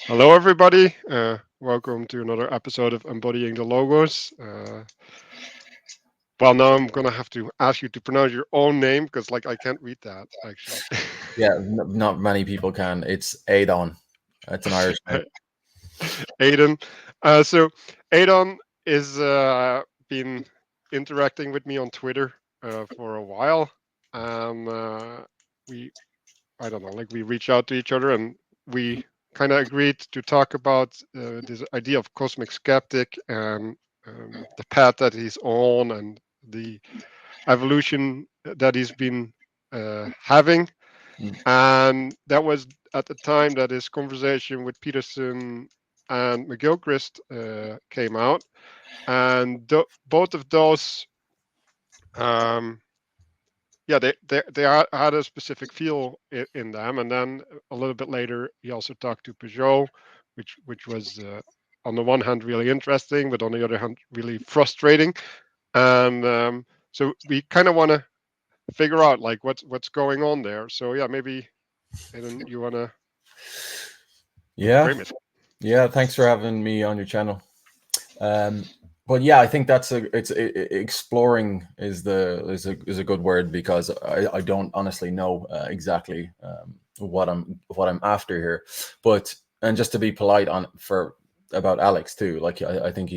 Hello, everybody. Welcome to another episode of Embodying the Logos. Well, now I'm gonna have to ask you to pronounce your own name because, like, I can't read that actually. Yeah, not many people can. It's Adon. It's an Irish name. Aiden. So Aiden is been interacting with me on Twitter for a while, and we I don't know, like we reach out to each other and we kind of agreed to talk about this idea of cosmic skeptic and the path that he's on and the evolution that he's been having. Mm. And that was at the time that his conversation with Peterson and McGilchrist came out. And both of those um, yeah, had a specific feel in them, and then a little bit later, he also talked to Peugeot, which was on the one hand really interesting, but on the other hand really frustrating. And so we kind of want to figure out like what's going on there. So yeah, maybe Aiden, you want to Yeah, frame it. yeah. Thanks for having me on your channel. Um, but yeah, I think exploring is a good word because I don't honestly know exactly what I'm after here. But and just to be polite on for about Alex too, like I think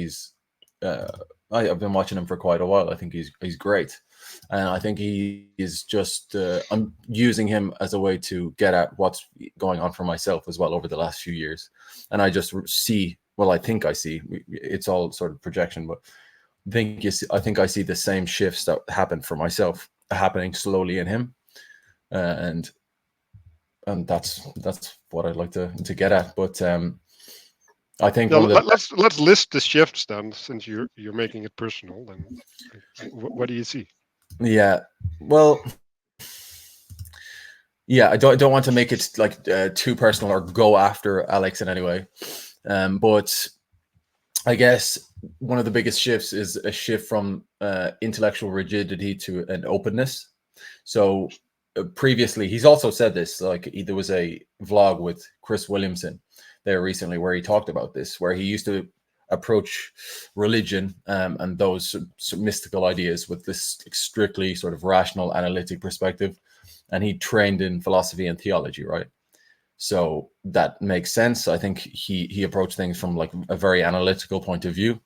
uh, I've been watching him for quite a while. I think he's great, and I think he is just I'm using him as a way to get at what's going on for myself as well over the last few years, and I just see. Well, I think I see. It's all sort of projection, but I think I see the same shifts that happened for myself happening slowly in him, and that's what I'd like to get at. But I think Yeah, one of the let's list the shifts then, since you're making it personal. Then, what do you see? yeah, well, yeah, I don't want to make it like too personal or go after Alex in any way, but I guess one of the biggest shifts is a shift from intellectual rigidity to an openness. So previously, he's also said this. Like there was a vlog with Chris Williamson there recently where he talked about this, where he used to approach religion and those mystical ideas with this strictly sort of rational, analytic perspective, and he trained in philosophy and theology, right? So that makes sense. I think he approached things from like a very analytical point of view,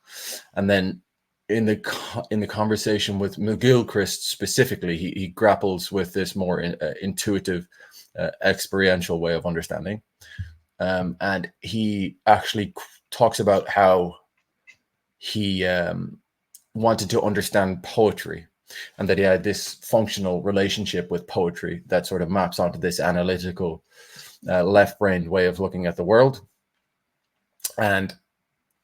and then in the conversation with McGilchrist specifically, he grapples with this more intuitive, experiential way of understanding, and he actually talks about how he wanted to understand poetry and that he had this functional relationship with poetry that sort of maps onto this analytical left-brained way of looking at the world, and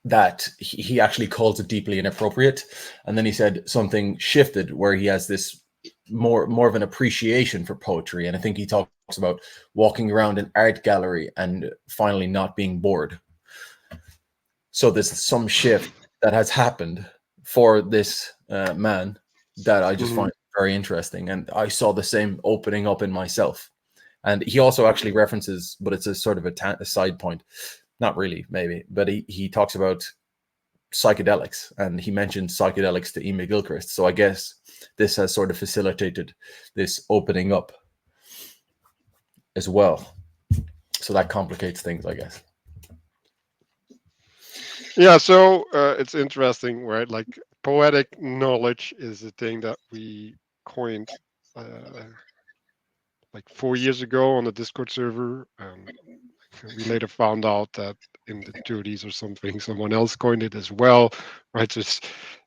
that he actually calls it deeply inappropriate. And then he said something shifted where he has this more of an appreciation for poetry, and I think he talks about walking around an art gallery and finally not being bored. So there's some shift that has happened for this man that I just Hmm. find very interesting, and I saw the same opening up in myself. And he also actually references, but it's a sort of a side point, not really, maybe, but he talks about psychedelics, and he mentioned psychedelics to Ema Gilchrist. So I guess this has sort of facilitated this opening up as well. So that complicates things, I guess. Yeah, so it's interesting, right? Like poetic knowledge is a thing that we coined uh, like 4 years ago on the Discord server. We later found out that in the 30s or something, someone else coined it as well, right? So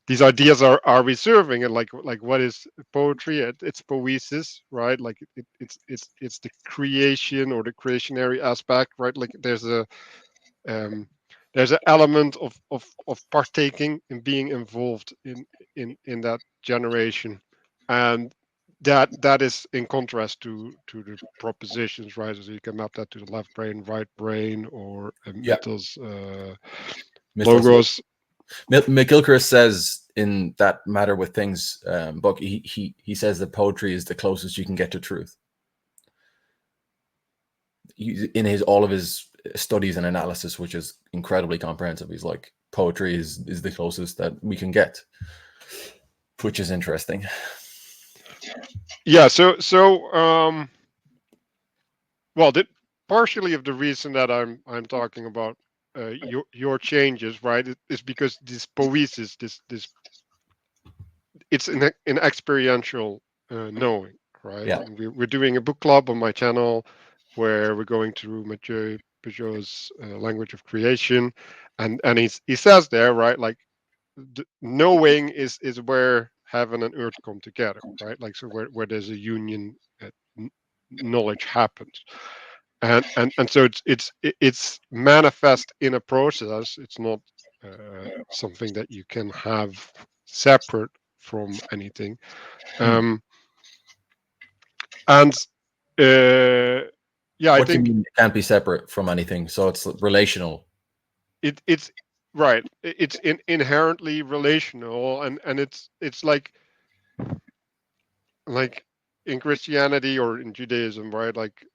these ideas are reserving, and like what is poetry? It's poesis, right? Like it's the creation or the creationary aspect, right? Like um, there's an element of partaking and being involved in that generation, and that is in contrast to the propositions, right? So you can map that to the left brain, right brain, or Yeah, mythos, mythos. logos. McGilchrist says in that Matter with Things book, he says that poetry is the closest you can get to truth. In his all of his studies and analysis, which is incredibly comprehensive. He's like, poetry is the closest that we can get, which is interesting. Yeah. Well, partially of the reason that I'm talking about your changes, right, is because this poesis, this it's an experiential knowing, right? Yeah. And we're doing a book club on my channel where we're going through Mathieu Peugeot's language of creation, and he says there, right, like knowing is where heaven and earth come together, right? Like so where there's a union, knowledge happens, and so it's manifest in a process. It's not something that you can have separate from anything. Hmm. um and yeah, I What do you think mean it can't be separate from anything? So it's relational. it's right, it's inherently relational, and it's like in Christianity or in Judaism, right? Like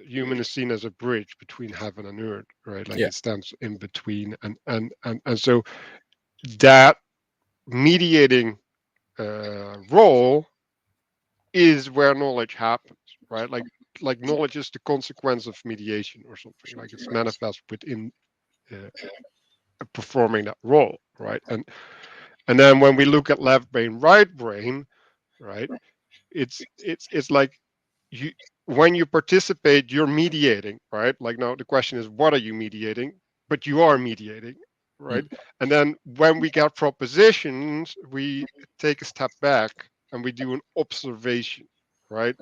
human is seen as a bridge between heaven and earth, right? Like Yeah. it stands in between, and so that mediating role is where knowledge happens, right? Like knowledge is the consequence of mediation or something. Like it's manifest within uh, performing that role, right? And then when we look at left brain, right brain, right? It's like you when you participate, you're mediating, right? Like now the question is, what are you mediating? But you are mediating, right? Hmm. And then when we get propositions, we take a step back and we do an observation, right?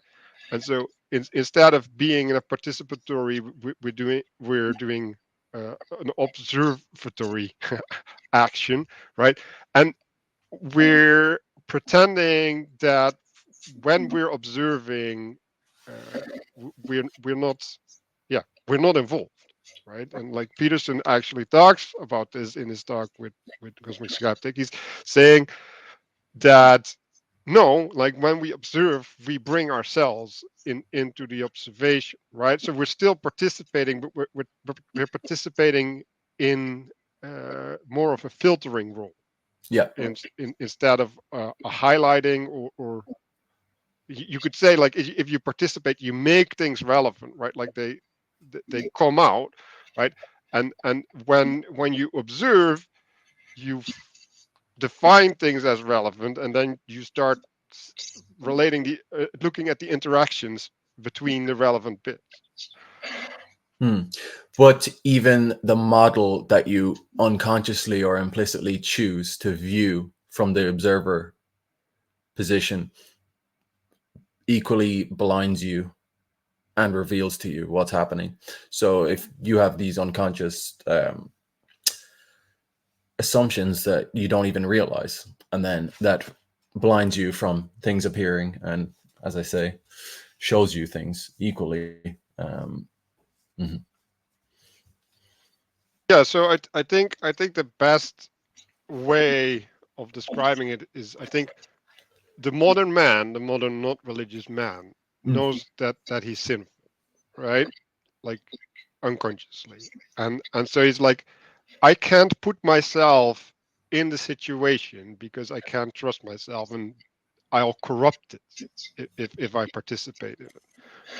And so instead of being in a participatory, we're doing an observatory action, right? And we're pretending that when we're observing, we're not, yeah, we're not involved, right? And like Peterson actually talks about this in his talk with Cosmic Skeptic. He's saying that no, like when we observe, we bring ourselves into the observation, right? So we're still participating, but we're participating in more of a filtering role Yeah. instead of a highlighting, or you could say like if you participate, you make things relevant, right? Like they come out, right? And when you observe, you define things as relevant, and then you start relating the looking at the interactions between the relevant bits. Hmm. But even the model that you unconsciously or implicitly choose to view from the observer position equally blinds you and reveals to you what's happening. So if you have these unconscious assumptions that you don't even realize, and then that blinds you from things appearing, and as I say, shows you things equally. Mhm. Yeah, so I think the best way of describing it is, I think the modern man, the modern not religious man, Mm. knows that he's sinful, right? Like unconsciously, and so he's like, I can't put myself in the situation because I can't trust myself, and I'll corrupt it if I participate in it,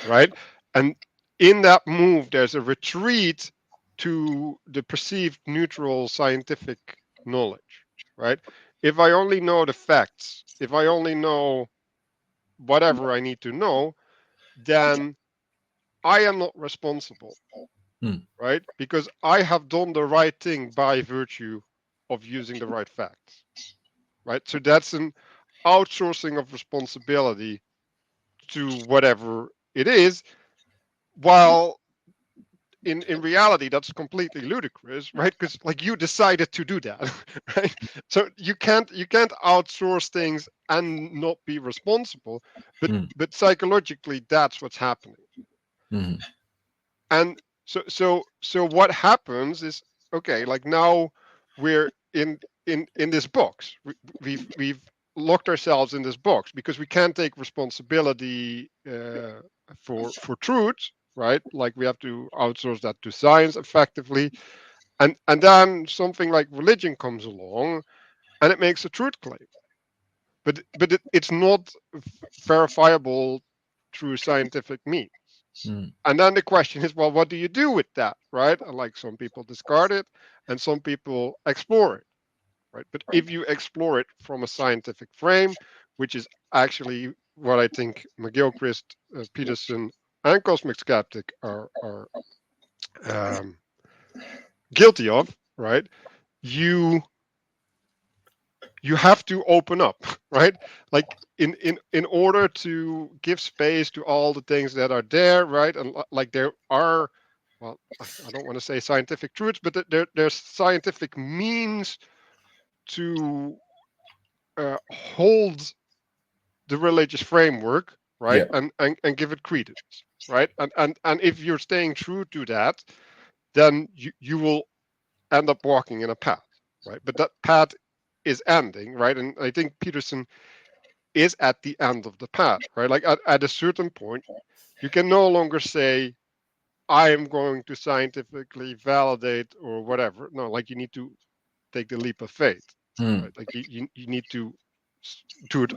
right? And in that move, there's a retreat to the perceived neutral scientific knowledge, right? If I only know the facts, if I only know whatever I need to know, then I am not responsible, Mm. right? Because I have done the right thing by virtue of using the right facts, right? So that's an outsourcing of responsibility to whatever it is, while in reality that's completely ludicrous, right? Because like you decided to do that, right? So you can't outsource things and not be responsible, but Mm. psychologically that's what's happening. Mm. And so what happens is, okay, like now we're in this box. We've locked ourselves in this box because we can't take responsibility for truth, right? Like we have to outsource that to science effectively, and then something like religion comes along and it makes a truth claim, but it's not verifiable through scientific means. Mm. And then the question is, well, what do you do with that, right? And like some people discard it, and some people explore it, right? But if you explore it from a scientific frame, which is actually what I think McGilchrist, Peterson, and Cosmic Skeptic are um, guilty of, right? You you have to open up, right? Like in order to give space to all the things that are there, right? And like there are, well, I don't want to say scientific truths, but there's scientific means to hold the religious framework, right? Yeah. And give it credence, right? And if you're staying true to that, then you will end up walking in a path, right? But that path is ending, right? And I think Peterson is at the end of the path, right? Like at a certain point, you can no longer say, I am going to scientifically validate or whatever. No, like you need to take the leap of faith, Mm. right? Like you need to do it.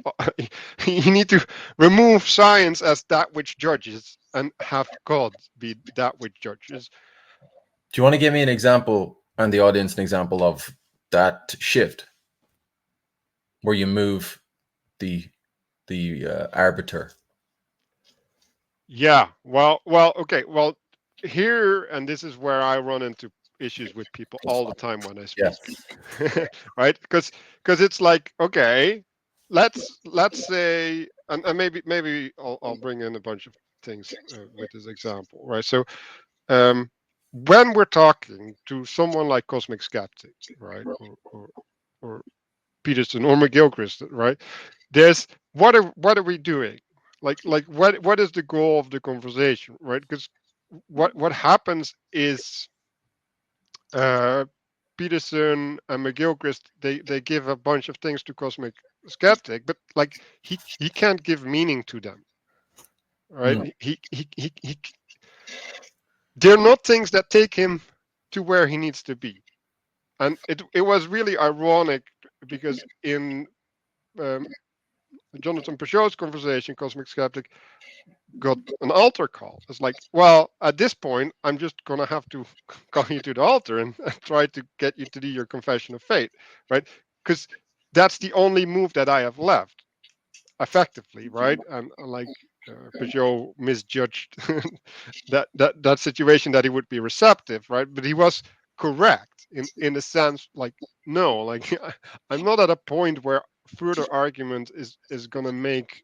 You need to remove science as that which judges and have God be that which judges. Do you want to give me an example and the audience an example of that shift where you move the arbiter? Yeah. Okay. Well, here, and this is where I run into issues with people all the time when I Yeah. speak, right? Because it's like, okay, let's say, and maybe I'll bring in a bunch of things with this example, right? So, um, when we're talking to someone like Cosmic Skeptic, right, or Peterson or McGilchrist, right? There's what are we doing? Like what is the goal of the conversation, right? Because what happens is uh, Peterson and McGilchrist they give a bunch of things to Cosmic Skeptic, but like he can't give meaning to them, right? Mm. They're not things that take him to where he needs to be, and it was really ironic because in um, Jonathan Peugeot's conversation, Cosmic Skeptic got an altar call. It's like, well, at this point, I'm just gonna have to call you to the altar and try to get you to do your confession of faith, right? Because that's the only move that I have left effectively, right? And like Peugeot misjudged that situation that he would be receptive, right? But he was correct in the sense, like, no, like I'm not at a point where further argument is gonna make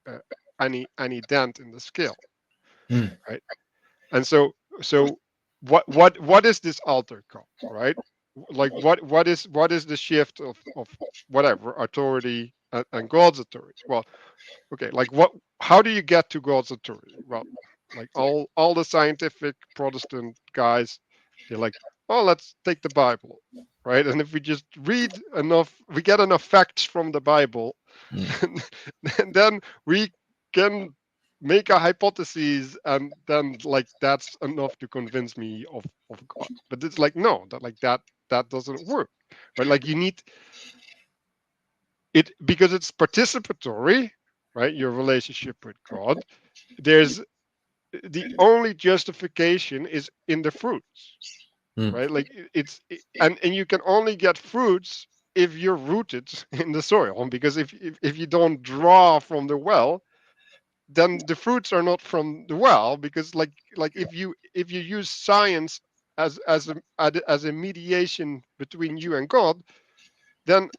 uh, any dent in the scale, Mm. right? And so what is this altar call, right? Like what is the shift of whatever authority and God's authority? Well, okay, like what? How do you get to God's authority? Well, like all the scientific Protestant guys, they're like, oh, let's take the Bible, right? And if we just read enough, we get enough facts from the Bible, Mm. then we can make a hypothesis, and then like that's enough to convince me of God. But it's like no, that doesn't work, right? Like you need it because it's participatory, right? Your relationship with God. There's the only justification is in the fruits, Mm. right? Like and you can only get fruits if you're rooted in the soil, because if you don't draw from the well, then the fruits are not from the well, because like if you use science as a mediation between you and God, then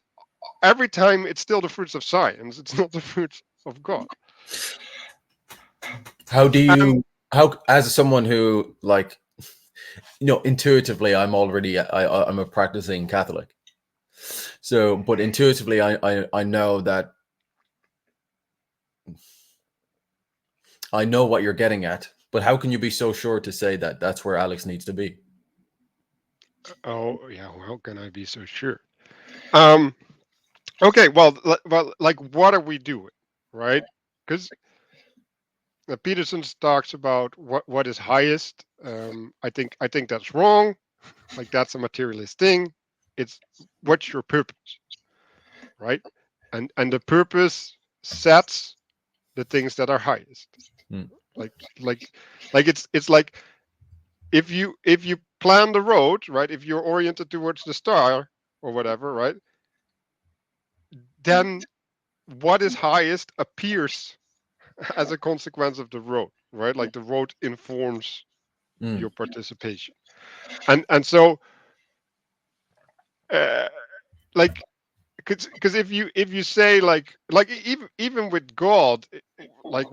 every time it's still the fruits of science, it's not the fruits of God. How do And you, how, as someone who, like, intuitively, I'm a practicing Catholic. So, but intuitively, I know that, I know what you're getting at. But how can you be so sure to say that that's where Alex needs to be? oh yeah, well, how can I be so sure? Um okay, well, like what are we doing, right? Because Peterson talks about what is highest. I think that's wrong. Like that's a materialist thing. It's what's your purpose, right? And the purpose sets the things that are highest. Mm. Like like it's like if you plan the road, right? If you're oriented towards the star or whatever, right? Then what is highest appears as a consequence of the road, right? Like the road informs Mm. your participation, and so uh, like because if you say like even with God, like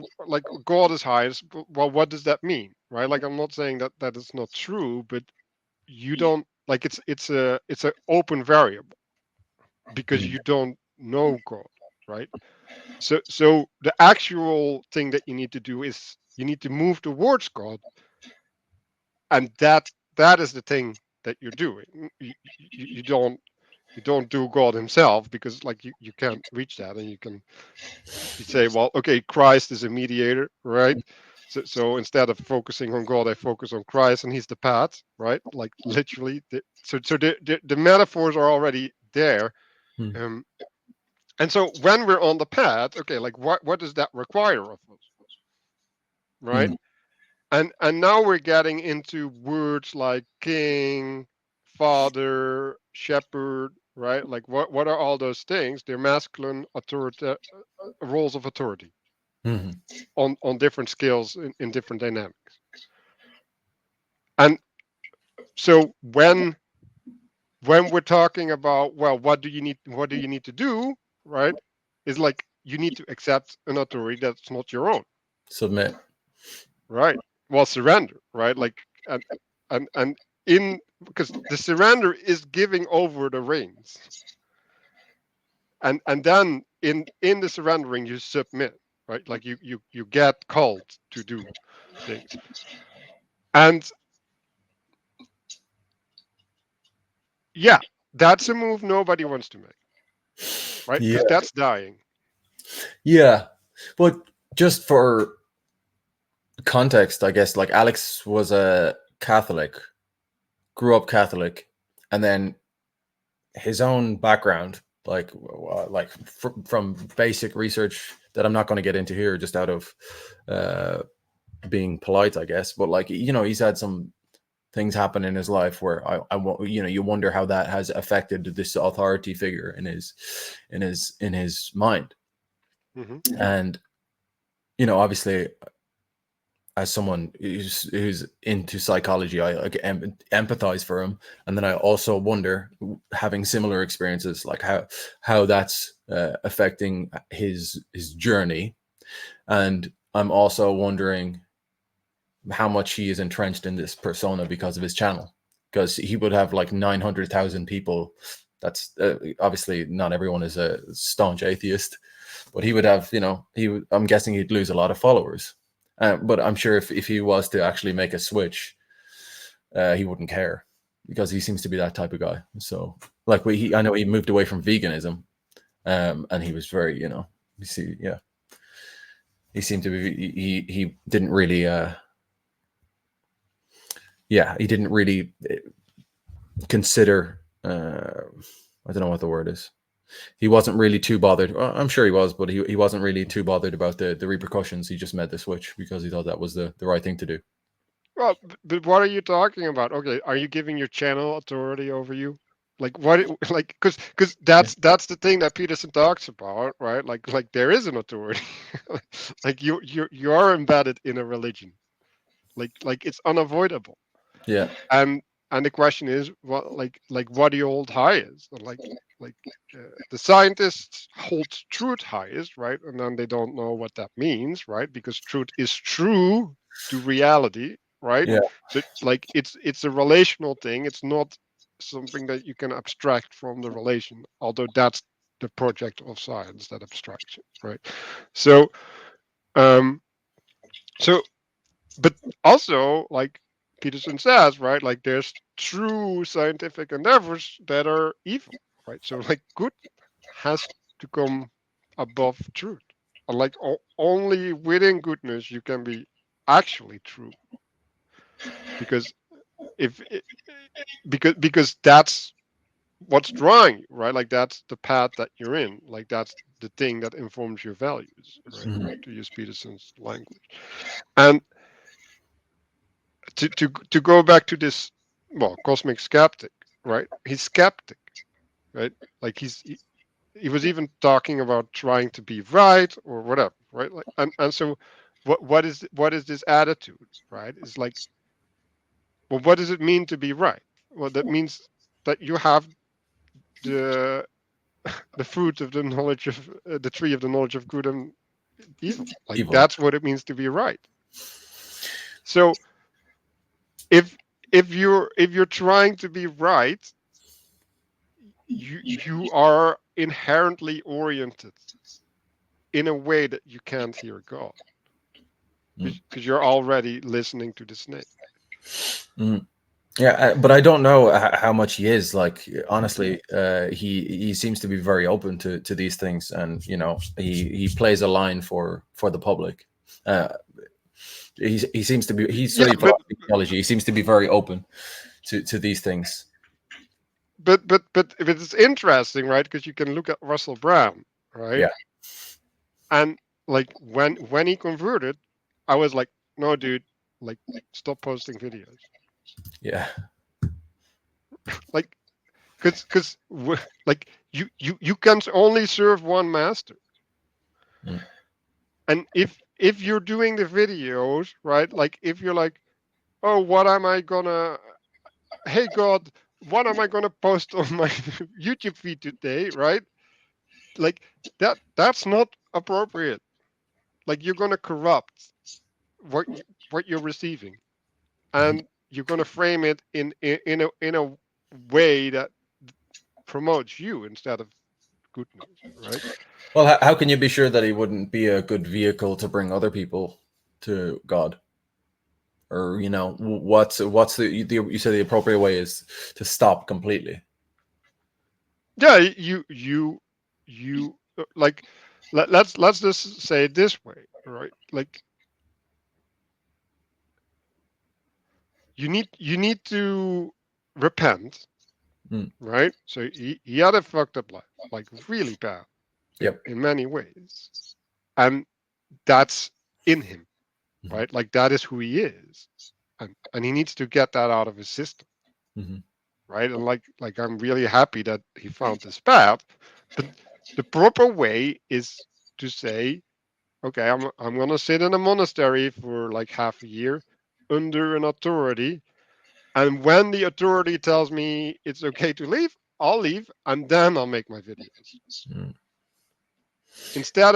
God is highest. Well, what does that mean, right? Like I'm not saying that that is not true, but you don't like it's a open variable because Mm. you don't know God, right? So the actual thing that you need to do is you need to move towards God, and that is the thing that you're doing. You don't do God himself because like you can't reach that, and you say, well, okay, Christ is a mediator, right? So instead of focusing on God, I focus on Christ, and He's the path, right? Like literally. So the metaphors are already there, Mm. um, and so when we're on the path, okay, like what does that require of us, right? Mm. And now we're getting into words like king, father, shepherd, right? Like what are all those things? They're masculine authority roles of authority Mm. on different scales in different dynamics. And so when we're talking about, well, what do you need to do, right? Is like you need to accept an authority that's not your own, Submit. right? Well, surrender, right? Like and in because the surrender is giving over the reins, and then in the surrendering you submit, right? Like you get called to do things, and yeah, that's a move nobody wants to make, right? Yeah. Because that's dying. Yeah. But just for context, I guess, like Alex was a Catholic, grew up Catholic, and then his own background, from basic research that I'm not going to get into here, just out of uh, being polite, I guess. But like, he's had some things happen in his life where you wonder how that has affected this authority figure in his mind. Hmm. And obviously, as someone who's into psychology, I like empathize for him, and then I also wonder, having similar experiences, like how that's affecting his journey, and I'm also wondering how much he is entrenched in this persona because of his channel, because he would have like 900,000 people. That's obviously not everyone is a staunch atheist, but he would have, I'm guessing he'd lose a lot of followers. But I'm sure if he was to actually make a switch, he wouldn't care, because he seems to be that type of guy. So, like, I know he moved away from veganism, and he was very, you see, yeah, he seemed to be, he didn't really, yeah, he didn't really consider, I don't know what the word is. He wasn't really too bothered. Well, I'm sure he was, but he wasn't really too bothered about the repercussions. He just made the switch because he thought that was the right thing to do. Well, but what are you talking about? Okay, are you giving your channel authority over you? Like what? Like because Yeah. that's the thing that Peterson talks about, right? Like there is an authority. Like you are embedded in a religion. Like it's unavoidable. Yeah. And and the question is, what what do you hold highest? Like the scientists hold truth highest, right? And then they don't know what that means, right? Because truth is true to reality, right? Yeah. So like it's a relational thing. It's not something that you can abstract from the relation, although that's the project of science, that abstraction, right? So um so but also like Peterson says, right? Like there's true scientific endeavors that are evil, right? So like good has to come above truth. like only within goodness you can be actually true, because if it, because that's what's drawing you, right? Like that's the path that you're in, like that's the thing that informs your values, right? Mhm. To use Peterson's language. And to go back to this, well, cosmic skeptic, right? He's skeptic, right? Like he was even talking about trying to be right or whatever, right? Like, and so what is this attitude, right? It's like, well, what does it mean to be right? Well, that means that you have the the fruit of the knowledge of the tree of the knowledge of good and evil. Like Evil. that's what it means to be right. So if if you're trying to be right, you are inherently oriented in a way that you can't hear God, Mm. because you're already listening to the snake. Mm. Yeah, but I don't know how much he is. Like, honestly, he seems to be very open to these things, and he plays a line for the public. Uh, he seems to be, he Yeah, studied philosophy theology. He seems to be very open to these things. but if it's interesting, right? Because you can look at Russell Brown, right? Yeah, And like when he converted, I was like, no, dude, like stop posting videos, yeah. like because like you can only serve one master. Mm. And if you're doing the videos, right, like if you're like, oh, what am I gonna, hey God, what am I gonna post on my YouTube feed today, right? Like that's not appropriate. Like you're gonna corrupt what you're receiving, Mhm. and you're gonna frame it in a way that promotes you instead of good news, right? Well, how can you be sure that he wouldn't be a good vehicle to bring other people to God? Or what's the you said the appropriate way is to stop completely. Yeah, you like, let's just say it this way, right? Like you need to repent, Mm. right? So he had a fucked up life, like really bad Yep. in many ways, and that's in him, Hmm. right? Like that is who he is, and he needs to get that out of his system, Hmm. right? And like I'm really happy that he found this path, but the proper way is to say, okay, I'm gonna sit in a monastery for like half a year under an authority, and when the authority tells me it's okay to leave, I'll leave, and then I'll make my videos. Mm. Instead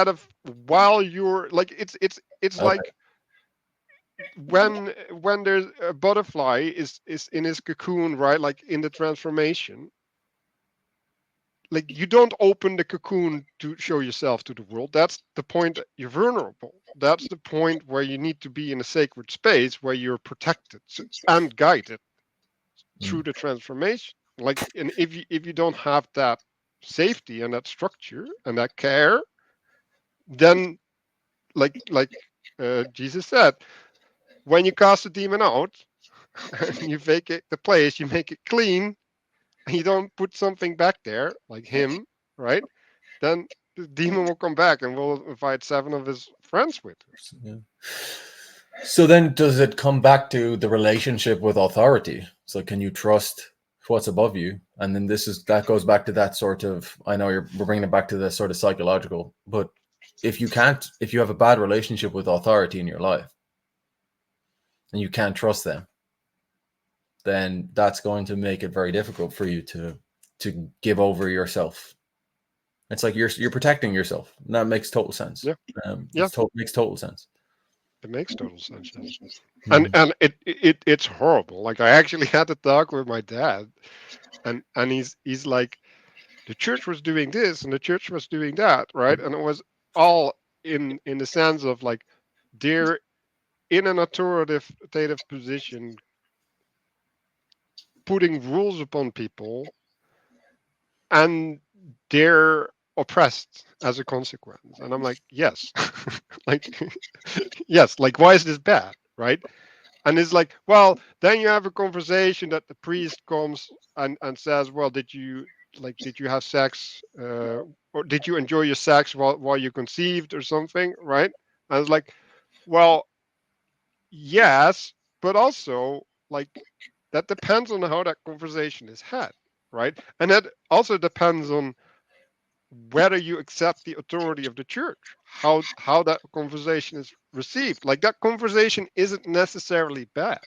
of while you're like, it's Okay. like when there's a butterfly is in his cocoon, right? Like in the transformation, like you don't open the cocoon to show yourself to the world. That's the point that you're vulnerable. That's the point where you need to be in a sacred space where you're protected and guided Mm. through the transformation. Like, and if you don't have that safety and that structure and that care, then Jesus said, when you cast a demon out and you vacate the place, you make it clean, and you don't put something back there like him, right? Then the demon will come back and will invite seven of his friends with him. Yeah. So then, does it come back to the relationship with authority? So, can you trust what's above you? And then that goes back to that sort of. I know we're bringing it back to the sort of psychological, but if you have a bad relationship with authority in your life and you can't trust them, then that's going to make it very difficult for you to give over yourself. It's like you're protecting yourself. And that makes total sense. Yeah, yeah, Makes total sense. it makes total sense. Yes. and Mhm. and it's horrible. Like I actually had to talk with my dad, and he's like, the church was doing this and the church was doing that, right? And it was all in the sense of like they're in an authoritative position, putting rules upon people, and they're oppressed as a consequence. And I'm like, yes. Like, yes, like, why is this bad, right? And it's like, well, then you have a conversation that the priest comes and says, well, did you have sex, or did you enjoy your sex while you conceived or something, right? And it's like, well, yes, but also, like, that depends on how that conversation is had, right? And that also depends on whether you accept the authority of the church, how that conversation is received. Like, that conversation isn't necessarily bad,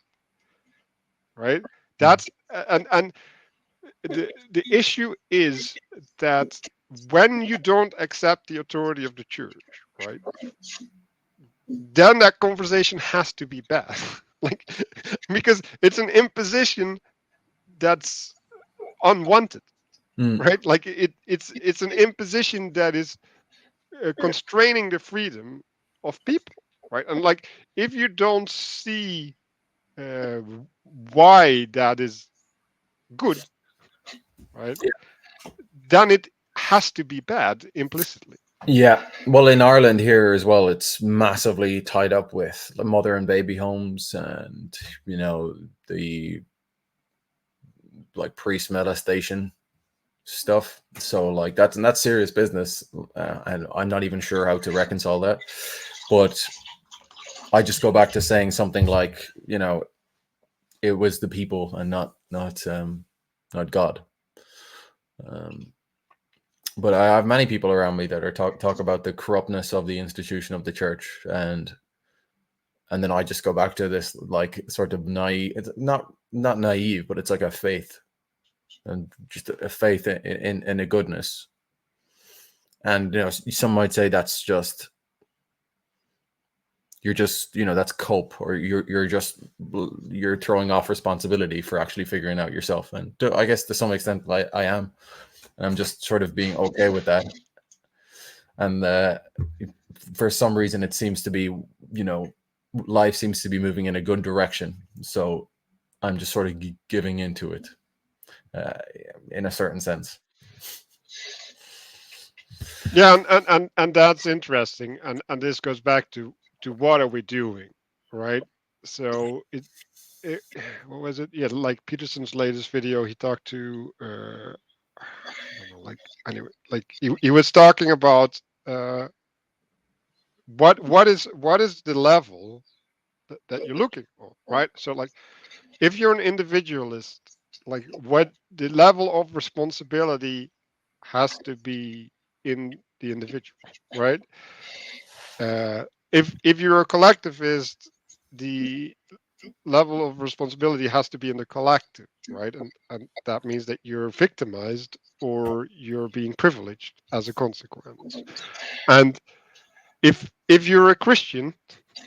right? That's and the issue is that when you don't accept the authority of the church, right, then that conversation has to be bad. Like, because it's an imposition that's unwanted, Mm. right? Like, it's an imposition that is constraining the freedom of people, right? And like, if you don't see uh, why that is good, right, then it has to be bad implicitly. Yeah. Well, in Ireland here as well, it's massively tied up with the mother and baby homes and, you know, the like priest molestation stuff. So like that's serious business, and I'm not even sure how to reconcile that. But I just go back to saying something like, you know, it was the people and not God. Um, but I have many people around me that are talk about the corruptness of the institution of the church, and then I just go back to this like sort of naive. It's not naive, but it's like a faith and just a faith in a goodness. And you know, some might say that's just you're just that's cope, or you're throwing off responsibility for actually figuring out yourself. And I guess to some extent I am, and I'm just sort of being okay with that. And for some reason it seems to be, life seems to be moving in a good direction, so I'm just sort of giving into it, uh, in a certain sense. Yeah, and that's interesting, and this goes back to what are we doing, right? So it what was it? Yeah, like Peterson's latest video, he talked to I don't know, like, anyway, like he was talking about what is the level that you're looking for, right? So, like, if you're an individualist, like, what the level of responsibility has to be in the individual, right? Uh, if you're a collectivist, the level of responsibility has to be in the collective, right? And that means that you're victimized or you're being privileged as a consequence. And if you're a Christian,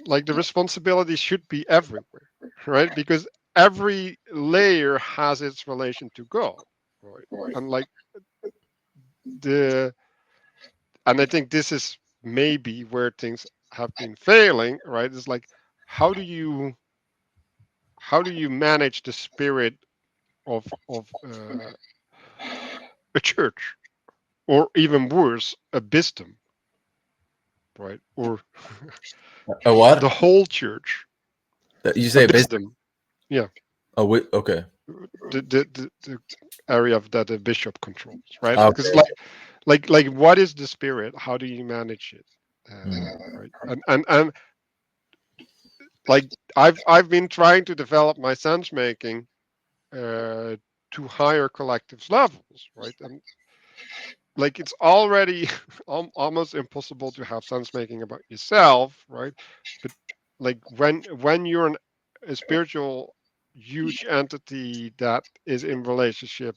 like, the responsibility should be everywhere, right? Because every layer has its relation to God, right? And like the and I think this is maybe where things have been failing, right? It's like, how do you how do you manage the spirit of a church, or even worse, a bisdom, right? Or A the what? whole church, You a say a business? bisdom, yeah, Oh, wait, okay. the area of that the bishop controls, right? Because, Okay. like, what is the spirit? How do you manage it? Mm. Right, and like, I've been trying to develop my sense making uh, to higher collectives levels, right? And like, it's already almost impossible to have sense making about yourself, right? But like, when you're a spiritual huge entity that is in relationship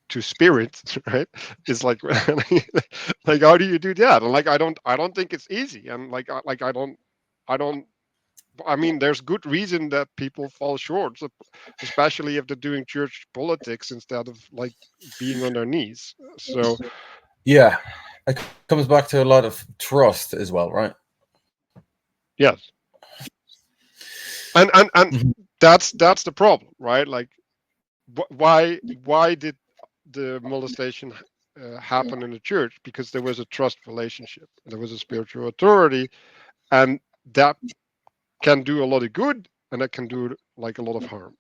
to spirit, right? It's like, like, how do you do that? And like, I don't think it's easy. And like, I don't I mean, there's good reason that people fall short, especially if they're doing church politics instead of, like, being on their knees. So Yeah, it comes back to a lot of trust as well, right? yes, and Mhm. that's the problem, right? Like, why did the molestation happen in the church because there was a trust relationship, there was a spiritual authority, and that can do a lot of good and that can do like a lot of harm,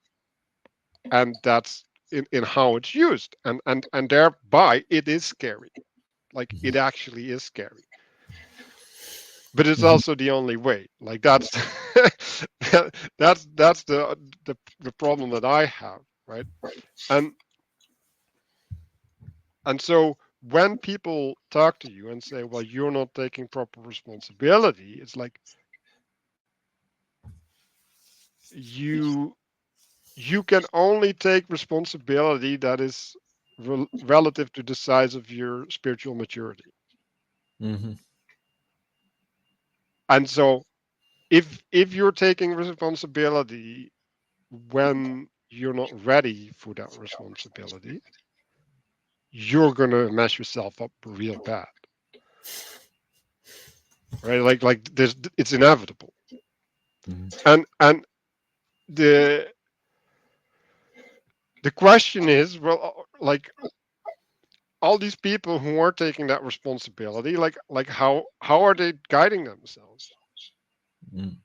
and that's in how it's used, and thereby it is scary, like it actually is scary, but it's Mhm. also the only way, like that's that's the problem that I have, right? and and so when people talk to you and say, well, you're not taking proper responsibility, it's like you you can only take responsibility that is relative to the size of your spiritual maturity. Mhm. And so if you're taking responsibility when you're not ready for that responsibility, you're gonna mess yourself up real bad, right? Like there's it's inevitable. Mhm. And the the question is, well, like all these people who are taking that responsibility, like how are they guiding themselves? Mhm.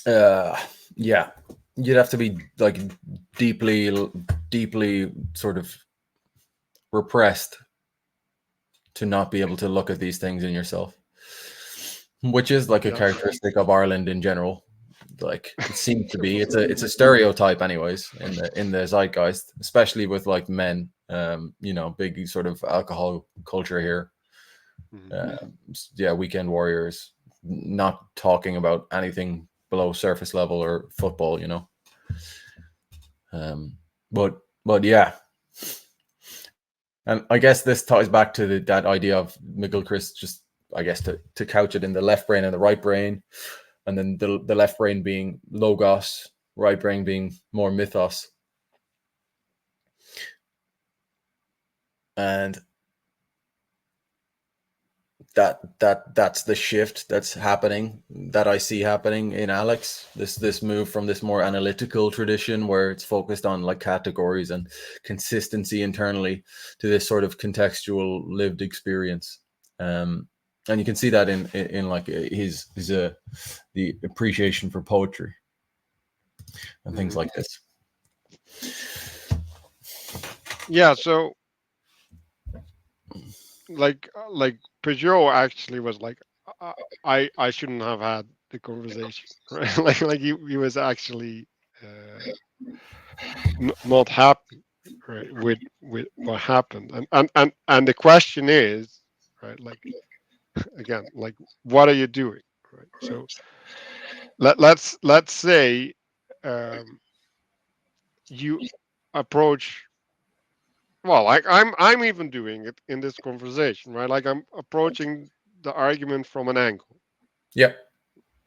Uh, yeah, you'd have to be like deeply, deeply sort of repressed to not be able to look at these things in yourself, which is like a Yeah. characteristic of Ireland in general. Like it seems to be. It's a stereotype, anyways, in the zeitgeist, especially with like men. Big sort of alcohol culture here. Mhm. Uh, yeah, weekend warriors, not talking about anything below surface level or football. Um, but yeah, and I guess this ties back to that idea of McGilchrist, just I guess to couch it in the left brain and the right brain, and then the left brain being logos, right brain being more mythos, and that's the shift that's happening, that I see happening in Alex. This move from this more analytical tradition where it's focused on like categories and consistency internally to this sort of contextual lived experience. Um, and you can see that in like his the appreciation for poetry and things Mhm. like this. Yeah, so like Peugeot actually was like, I I shouldn't have had the conversation, right? Like he was actually uh, not happy, right, with what happened, and the question is, right, like again, like what are you doing, right? So let's say um, you approach, well, like I'm even doing it in this conversation, right? Like I'm approaching the argument from an angle, Yeah.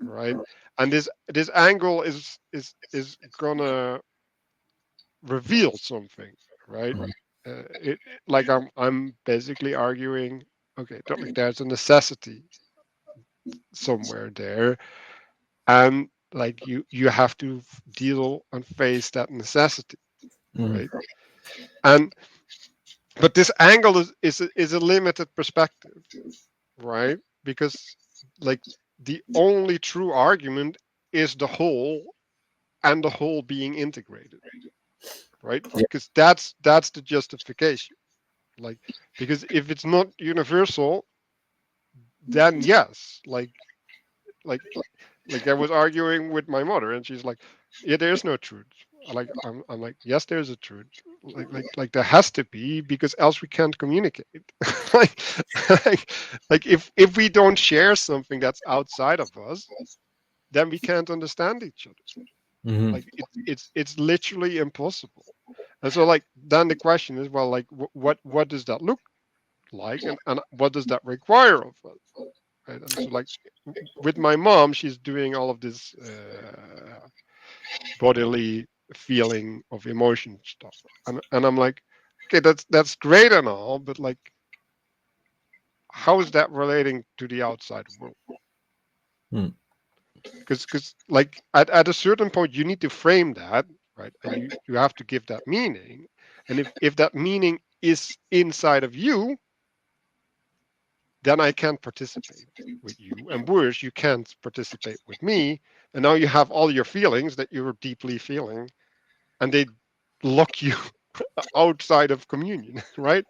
right? And this angle is gonna reveal something, right? Like I'm basically arguing, okay, like there's a necessity somewhere there, and like you have to deal and face that necessity, Mm-hmm. right? And but this angle is a limited perspective, right? Because like the only true argument is the whole, and the whole being integrated, right? Yeah. Because that's the justification. Like because if it's not universal, then yes, like like I was arguing with my mother, and she's like, "Yeah, there's no truth." I'm like, "Yes, there's a truth. Like there has to be, because else we can't communicate." like, like, like if we don't share something that's outside of us, then we can't understand each other. Mm-hmm. Like it's literally impossible. And so like then the question is, well, like what does that look like, and what does that require of us? Right? And so like with my mom, she's doing all of this bodily feeling of emotion stuff, and I'm like, okay, that's great and all, but like, how is that relating to the outside world? Mm-hmm. Because like at a certain point, you need to frame that, right, and you have to give that meaning, And if that meaning is inside of you, then I can't participate with you. And worse, you can't participate with me. And now you have all your feelings that you're deeply feeling, and they lock you outside of communion, right?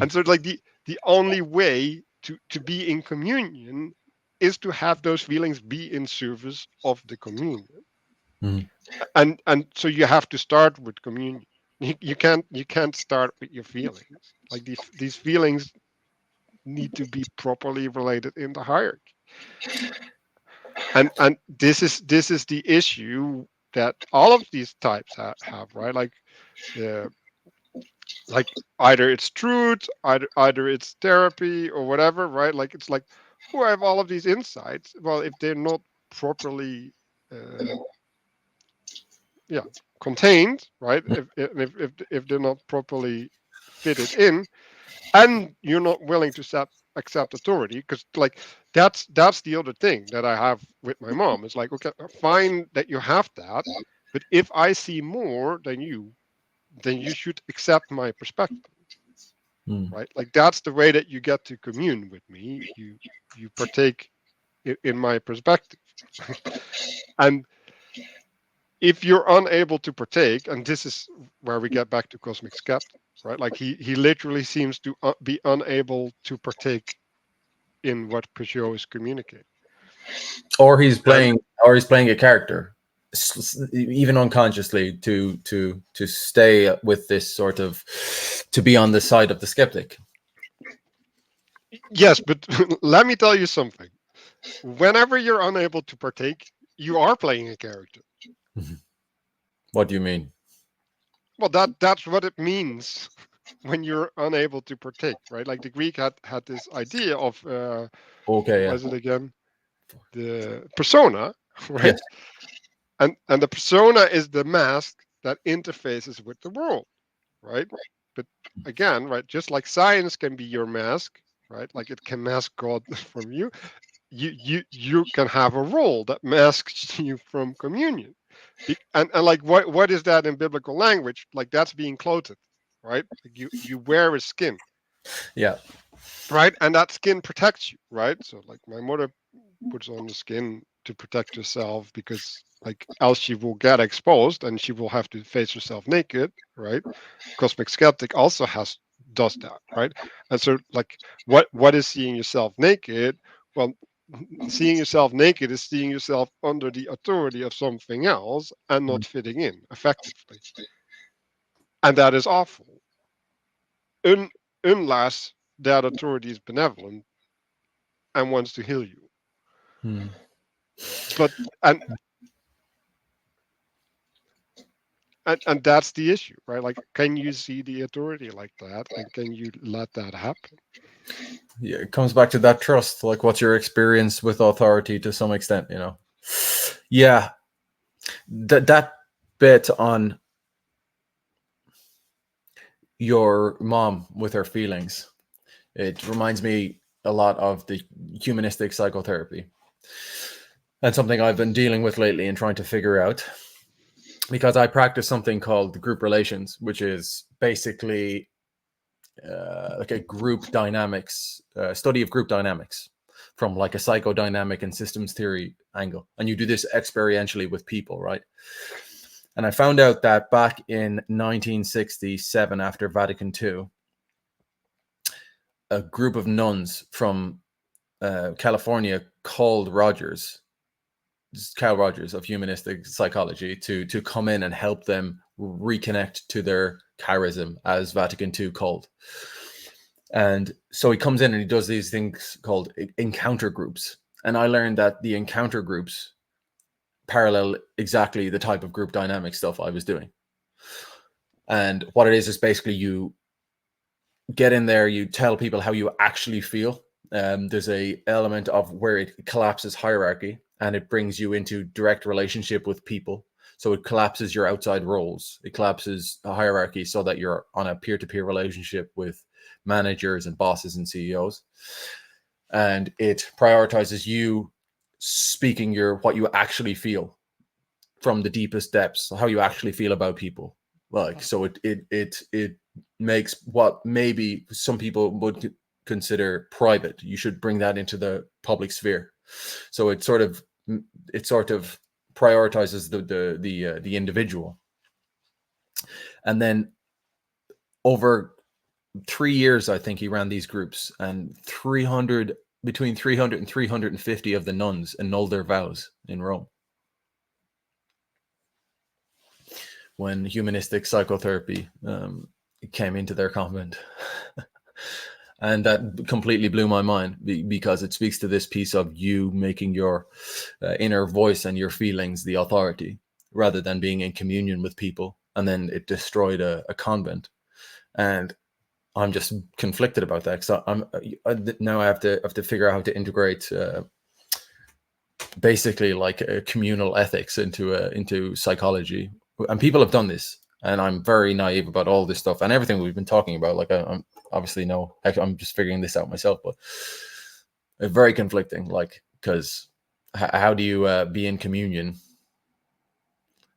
And so like the only way to be in communion is to have those feelings be in service of the communion. Mhm. And so you have to start with communion. You can't start with your feelings. Like these feelings need to be properly related in the hierarchy. And this is the issue that all of these types have, right? Uh, like either it's truth, either it's therapy or whatever, right? Like it's like, who have all of these insights? Well, if they're not properly uh, yeah, contained, right? If they're not properly fitted in, and you're not willing to accept authority, because like that's the other thing that I have with my mom. It's like, okay, fine that you have that, but if I see more than you, then you should accept my perspective, Mhm. right? Like that's the way that you get to commune with me. You partake in my perspective. And if you're unable to partake, and this is where we get back to cosmic skeptic, right? Like he literally seems to be unable to partake in what Peugeot is communicating. Or he's And playing, or he's playing a character, even unconsciously, to stay with this sort of, to be on the side of the skeptic. yes, but let me tell you something. Whenever you're unable to partake, you are playing a character. What do you mean? Well, that's what it means when you're unable to partake, right? Like the Greek had this idea of Okay, what yeah, was it again? The persona, yes. right? And the persona is the mask that interfaces with the world, right? But again, right, just like science can be your mask, right? Like it can mask God from you. You can have a role that masks you from communion. And like what is that in biblical language? Like that's being clothed, right? Like you wear a skin, Yeah. right? And that skin protects you, right? So like my mother puts on the skin to protect herself, because like else she will get exposed and she will have to face herself naked, right? Cosmic skeptic also does that, right? And so like what is seeing yourself naked? Well, seeing yourself naked is seeing yourself under the authority of something else and not fitting in effectively. And that is awful. Un- Unless that authority is benevolent and wants to heal you. Hmm. But and and that's the issue, right? Like, can you see the authority like that, and can you let that happen? Yeah, it comes back to that trust. Like, what's your experience with authority to some extent, you know? Yeah, that bit on your mom with her feelings, it reminds me a lot of the humanistic psychotherapy, and something I've been dealing with lately and trying to figure out, because I practice something called group relations, which is basically like a group dynamics study of group dynamics from like a psychodynamic and systems theory angle, and you do this experientially with people, right? And I found out that back in 1967, after Vatican II, a group of nuns from California called Carl Rogers of humanistic psychology, to come in and help them reconnect to their charism, as Vatican II called. And so he comes in and he does these things called encounter groups. And I learned that the encounter groups parallel exactly the type of group dynamic stuff I was doing. And what it is basically you get in there, you tell people how you actually feel. There's a element of where it collapses hierarchy and it brings you into direct relationship with people. So it collapses your outside roles. It collapses a hierarchy so that you're on a peer-to-peer relationship with managers and bosses and CEOs. And it prioritizes you speaking what you actually feel from the deepest depths, how you actually feel about people. Like, so it makes what maybe some people would consider private, you should bring that into the public sphere. So it sort of prioritizes the individual. And then over 3 years, I think he ran these groups, and 300 between 300 and 350 of the nuns annulled their vows in Rome when humanistic psychotherapy came into their convent. And that completely blew my mind because it speaks to this piece of you making your inner voice and your feelings the authority rather than being in communion with people. And then it destroyed a convent. And I'm just conflicted about that because now I have to figure out how to integrate basically like a communal ethics into psychology. And people have done this, and I'm very naive about all this stuff and everything we've been talking about. Like I'm obviously no, I'm just figuring this out myself, but it's very conflicting. Like, because how do you be in communion?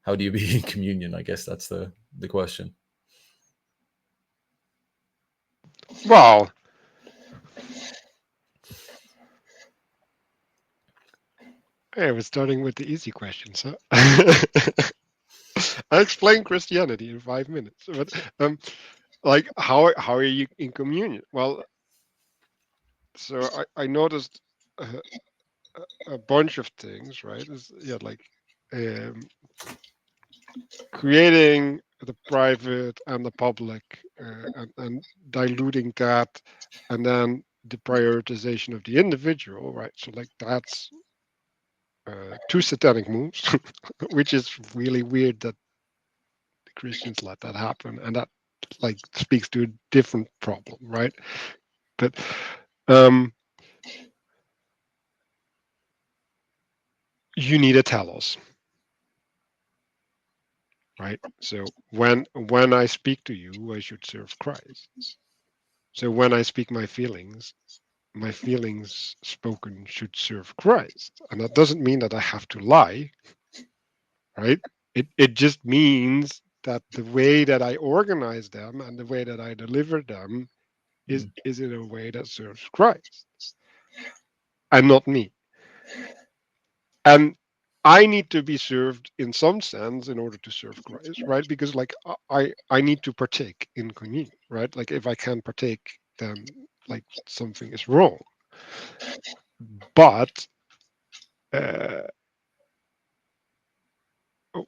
How do you be in communion? I guess that's the question. Well, hey, we're starting with the easy questions, huh? I'll explain Christianity in 5 minutes. But like, how are you in communion? Well, so I noticed a, a bunch of things, right? Yeah, like um, creating the private and the public, and diluting that, and then the prioritization of the individual, right? So like that's two satanic moves, which is really weird that the Christians let that happen, and that like speaks to a different problem, right? But um, you need a telos, right? So when I speak to you, I should serve Christ. So when I speak my feelings spoken should serve Christ. And that doesn't mean that I have to lie, right? It just means that the way that I organize them and the way that I deliver them is in a way that serves Christ and not me. And I need to be served in some sense in order to serve Christ, right? Because like I need to partake in communion, right? Like if I can't partake, then like something is wrong. But uh,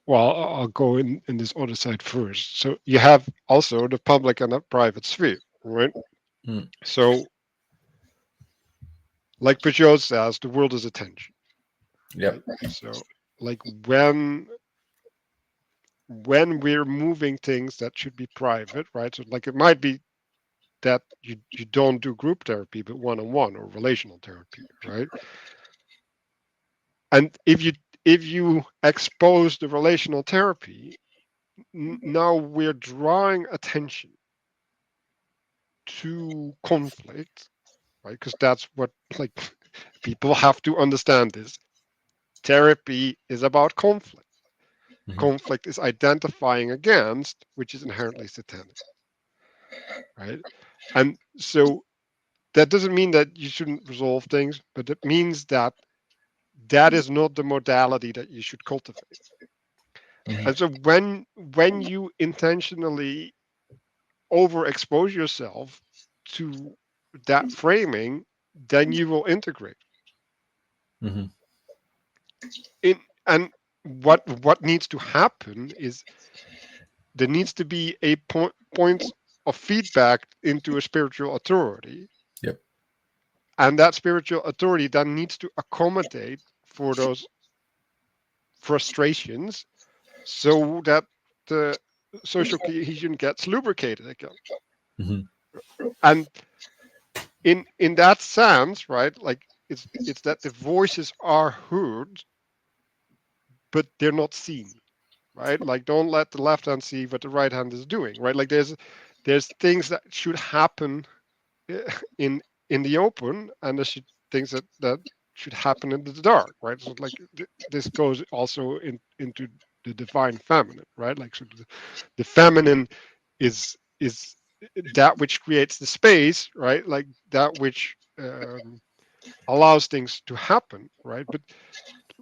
well, I'll go in this other side first. So you have also the public and the private sphere, right? Mm. So, like Peugeot says, the world is attention, Yep. right? So, like when we're moving things that should be private, right? So, like it might be that you don't do group therapy, but one-on-one or relational therapy, right? And if you expose the relational therapy, now we're drawing attention to conflict, right? Because that's what like people have to understand this. Therapy is about conflict. Mm-hmm. Conflict is identifying against, which is inherently satanic, right? And so that doesn't mean that you shouldn't resolve things, but it means that that is not the modality that you should cultivate. And Mm-hmm. so when you intentionally overexpose yourself to that framing, then you will integrate Mm-hmm. in. And what needs to happen is there needs to be a point of feedback into a spiritual authority, Yep. and that spiritual authority then needs to accommodate for those frustrations so that the social cohesion gets lubricated again. Mm-hmm. And in that sense, right, like it's that the voices are heard but they're not seen, right? Like don't let the left hand see what the right hand is doing, right? Like there's things that should happen in the open, and there's things that should happen in the dark, right? So like this goes also into the divine feminine, right? Like so the feminine is that which creates the space, right? Like that which allows things to happen, right? But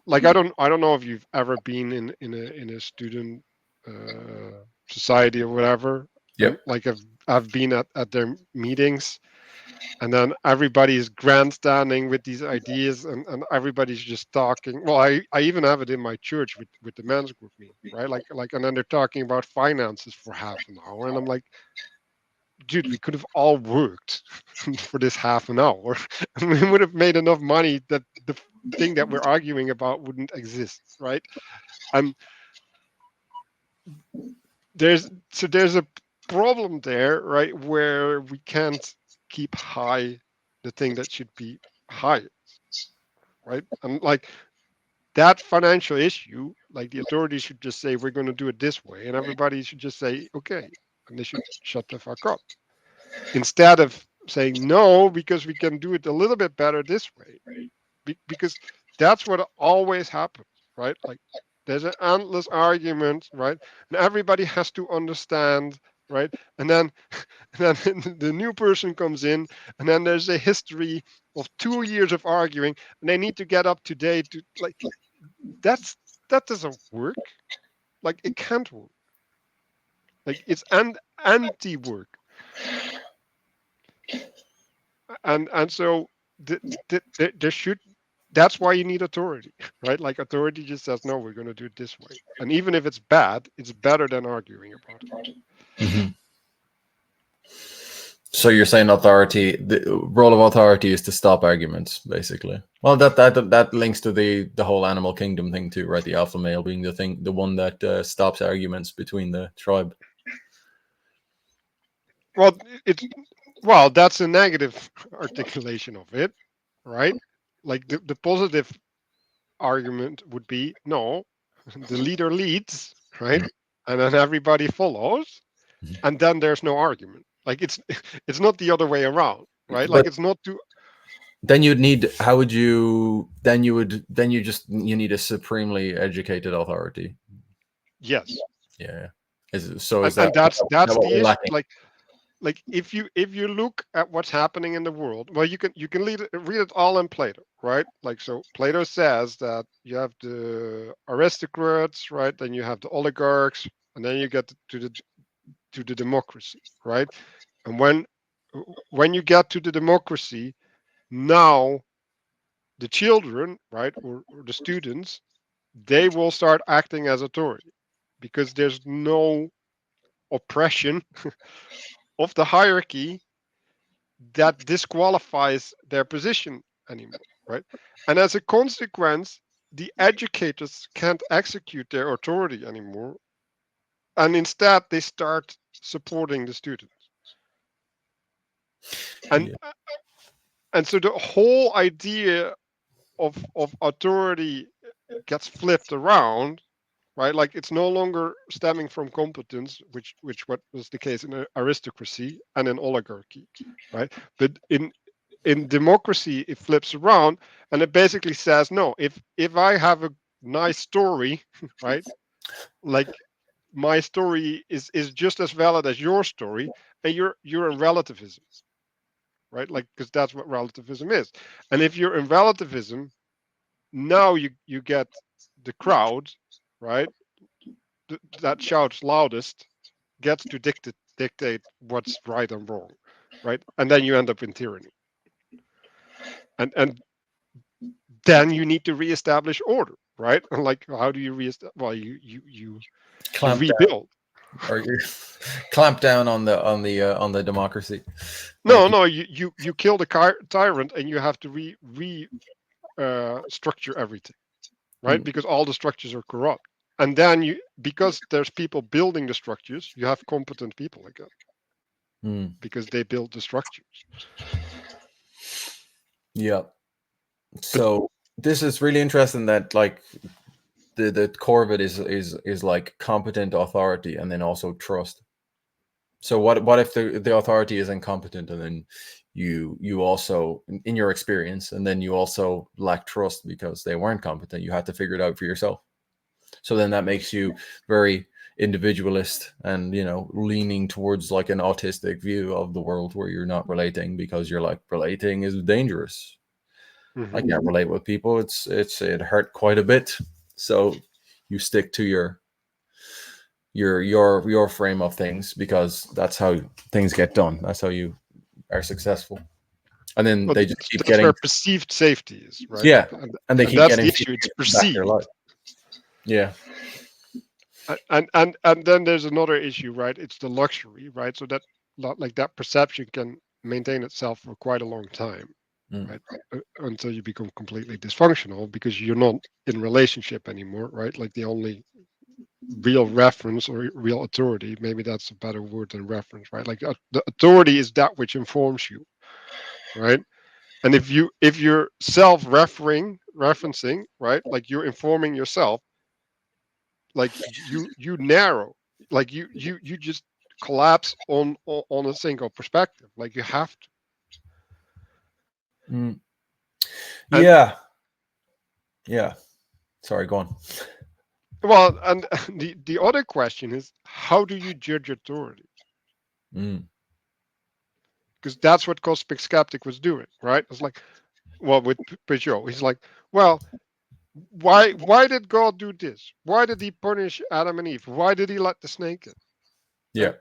like I don't know if you've ever been in a student society or whatever, and Yep. like I've been at their meetings, and then everybody's grandstanding with these ideas, and everybody's just talking. Well, I even have it in my church with the men's group meeting, right? Like and then they're talking about finances for half an hour, and I'm like, dude, we could have all worked for this half an hour, and we would have made enough money that the thing that we're arguing about wouldn't exist, right? And there's a problem there, right, where we can't keep high the thing that should be high, right? And like that financial issue, like the authorities should just say we're going to do it this way, and everybody should just say okay, and they should shut the fuck up instead of saying no because we can do it a little bit better this way. Because that's what always happens, right? Like there's an endless argument, right? And everybody has to understand, right? And then, and then the new person comes in, and then there's a history of 2 years of arguing, and they need to get up to date. To like that doesn't work. Like it can't work. Like it's anti work, and so there should that's why you need authority, right? Like authority just says no, we're going to do it this way, and even if it's bad, it's better than arguing about it. Mhm. So you're saying authority, the role of authority is to stop arguments, basically. Well, that links to the whole animal kingdom thing too, right? The alpha male being the thing, the one that stops arguments between the tribe. Well, it's well, that's a negative articulation of it, right? Like the positive argument would be no, the leader leads, right? And then everybody follows, and then there's no argument. Like it's it's not the other way around, right? Like But it's not to then you'd need. How would you? Then you would. Then you need a supremely educated authority. yes. Yeah. So and is and that that's what the we're issue. lacking? Like if you look at what's happening in the world, well, you can read it all in Plato, right? Like so Plato says that you have the aristocrats, right? Then you have the oligarchs, and then you get to the democracy, right? And when you get to the democracy, now the children, right, or the students, they will start acting as authority because there's no oppression of the hierarchy that disqualifies their position anymore, right? And as a consequence, the educators can't execute their authority anymore, and instead they start supporting the students. And Yeah. and so the whole idea of authority gets flipped around, right? Like it's no longer stemming from competence, which what was the case in aristocracy and in oligarchy, right? But in democracy it flips around, and it basically says no, if I have a nice story right, like my story is just as valid as your story, and you're in relativism, right? Like because that's what relativism is. And if you're in relativism, now you get the crowd, right, that shouts loudest gets to dictate what's right and wrong, right? And then you end up in tyranny, and then you need to reestablish order, right? And like, how do you reestablish? Well, you Clamp down, rebuild. or you clamp down on the democracy. No, Like, no, you kill the tyrant, and you have to re structure everything, right? mm, Because all the structures are corrupt, and then because there's people building the structures, you have competent people again mm, because they build the structures. yeah. But So this is really interesting that like the core of it is like competent authority and then also trust. So what if the authority is incompetent and then you also in your experience and then you also lack trust because they weren't competent. You had to figure it out for yourself. So then that makes you very individualist and, leaning towards like an autistic view of the world where you're not relating because you're like, relating is dangerous. I Hmm. can't relate with people. It hurt quite a bit. So you stick to your frame of things because that's how things get done. That's how you are successful. And then Well, they just keep that's where getting, perceived safety is, right? yeah, and they And keep that's the getting issue. It's feedback back their life. perceived. Yeah. And then there's another issue, right? It's the luxury, right? So that like that perception can maintain itself for quite a long time, Mm. right? Until you become completely dysfunctional because you're not in relationship anymore, right? Like the only real reference or real authority, maybe that's a better word than reference, right? Like the authority is that which informs you, right? And if you're referencing, right? Like you're informing yourself, like you narrow, like you just collapse on a single perspective, like you have to. Mm. And Yeah. Yeah. Sorry, go on. well, and the other question is, how do you judge authority? Mm. Because that's what cosmic skeptic was doing, right? It's like, well, with Peugeot, he's like, well, why did God do this? Why did he punish Adam and Eve? Why did he let the snake in, Yeah.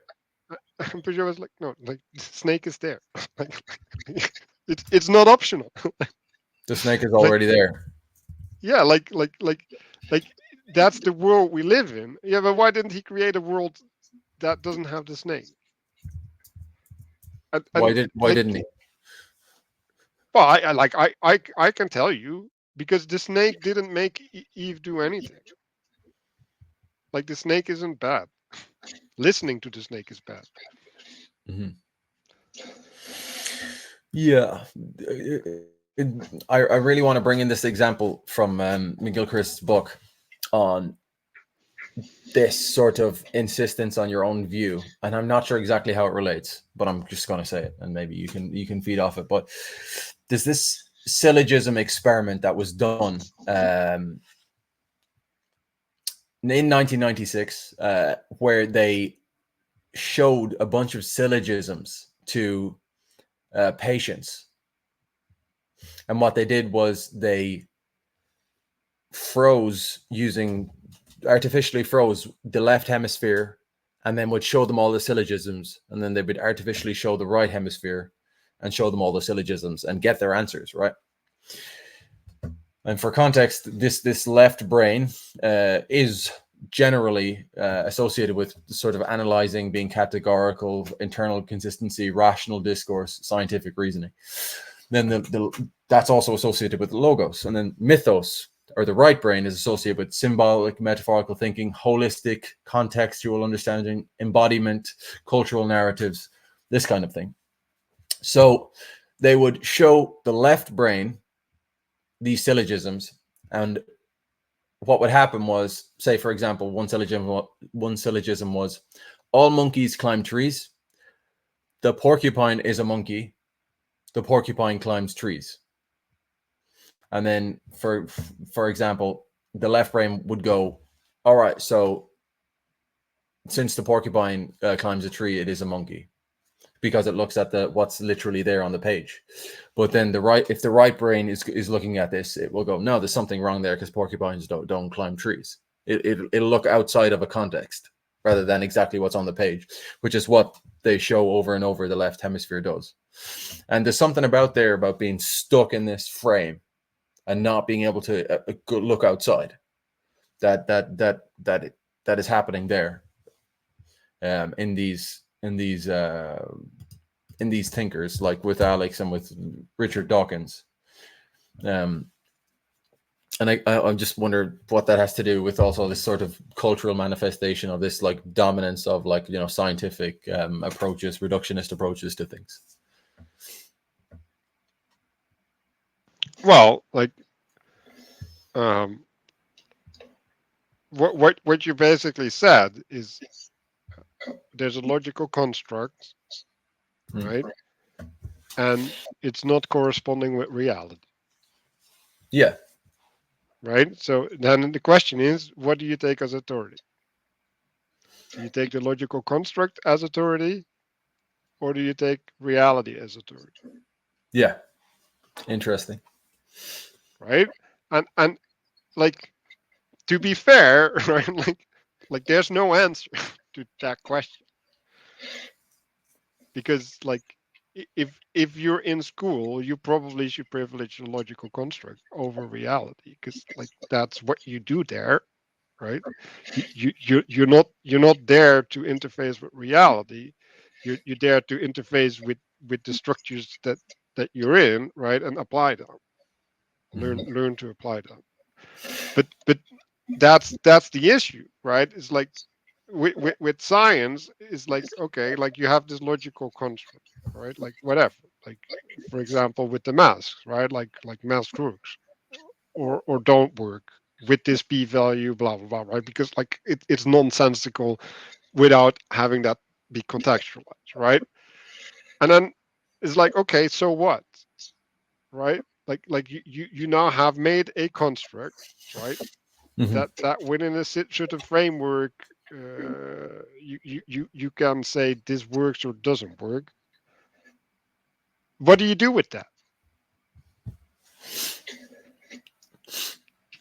right? And Peugeot was like, no, like the snake is there. like, it's not optional. The snake is like already there. yeah, like that's the world we live in. Yeah, but why didn't he create a world that doesn't have the snake? And Why like, didn't he? well, I can tell you because the snake didn't make Eve do anything. Like the snake isn't bad. Listening to the snake is bad. Mhm. Yeah. I really want to bring in this example from McGilchrist's book on this sort of insistence on your own view, and I'm not sure exactly how it relates, but I'm just going to say it, and maybe you can feed off it. But there's this syllogism experiment that was done in 1996, where they showed a bunch of syllogisms to patients, and what they did was they froze using artificially froze the left hemisphere and then would show them all the syllogisms, and then they would artificially show the right hemisphere and show them all the syllogisms and get their answers right. And for context, this left brain is generally associated with sort of analyzing, being categorical, internal consistency, rational discourse, scientific reasoning. Then that's also associated with logos, and then mythos, or the right brain, is associated with symbolic, metaphorical thinking, holistic, contextual understanding, embodiment, cultural narratives, this kind of thing. So they would show the left brain these syllogisms, and what would happen was, say for example, one syllogism was, all monkeys climb trees. The porcupine is a monkey. The porcupine climbs trees. And then for example, the left brain would go, all right, so since the porcupine climbs a tree, it is a monkey, because it looks at the what's literally there on the page. But then if the right brain is looking at this, it will go, no, there's something wrong there because porcupines don't climb trees. It'll look outside of a context rather than exactly what's on the page, which is what they show over and over the left hemisphere does. And there's something about being stuck in this frame and not being able to look outside that is happening there, in these thinkers, like with Alex and with Richard Dawkins. Um, and I just wonder what that has to do with also this sort of cultural manifestation of this like dominance of like, scientific approaches, reductionist approaches to things. Well, like um, what you basically said is there's a logical construct, Mm. right? And it's not corresponding with reality. Yeah, right? So then the question is, what do you take as authority? Do you take the logical construct as authority, or do you take reality as authority? Yeah, interesting. Right? And like, to be fair, right? Like there's no answer to that question, because like, if you're in school, you probably should privilege the logical construct over reality, because like that's what you do there, right? You're not there to interface with reality. You're there to interface with the structures that you're in, right, and apply them. Mhm. Learn to apply them. But that's the issue, right? It's like with science, it's like, okay, like you have this logical construct, right? Like whatever, like for example with the masks, right? Like mask works or don't work with this p value, blah blah blah, right? Because like it's nonsensical without having that be contextualized, right? And then it's like, okay, so what, right? Like you now have made a construct, right? Mhm. That within a certain framework, you can say this works or doesn't work. What do you do with that?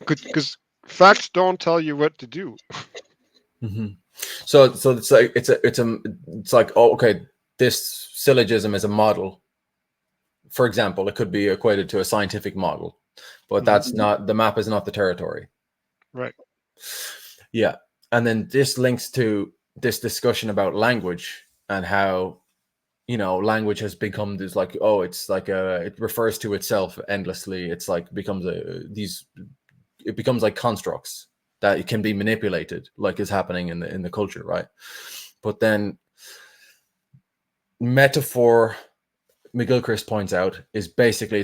Because facts don't tell you what to do. Mhm. So it's like it's like, oh, okay, this syllogism is a model. For example, it could be equated to a scientific model, but Hmm. that's not the map is not the territory. Right. Yeah, and then this links to this discussion about language and how language has become this, like, oh, it's like it refers to itself endlessly. It's like becomes a these it becomes like constructs that it can be manipulated, like is happening in the culture, right? But then metaphor, McGilchrist points out, is basically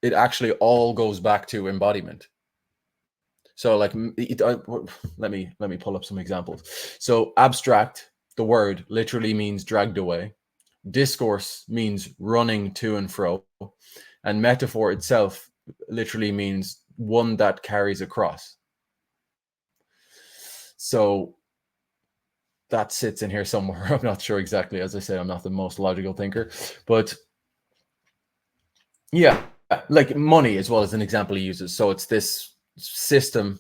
it actually all goes back to embodiment. So like let me pull up some examples. So abstract, the word literally means dragged away. Discourse means running to and fro, and metaphor itself literally means one that carries across. So that sits in here somewhere. I'm not sure exactly. As I say, I'm not the most logical thinker, but yeah, like money as well as an example he uses. So it's this system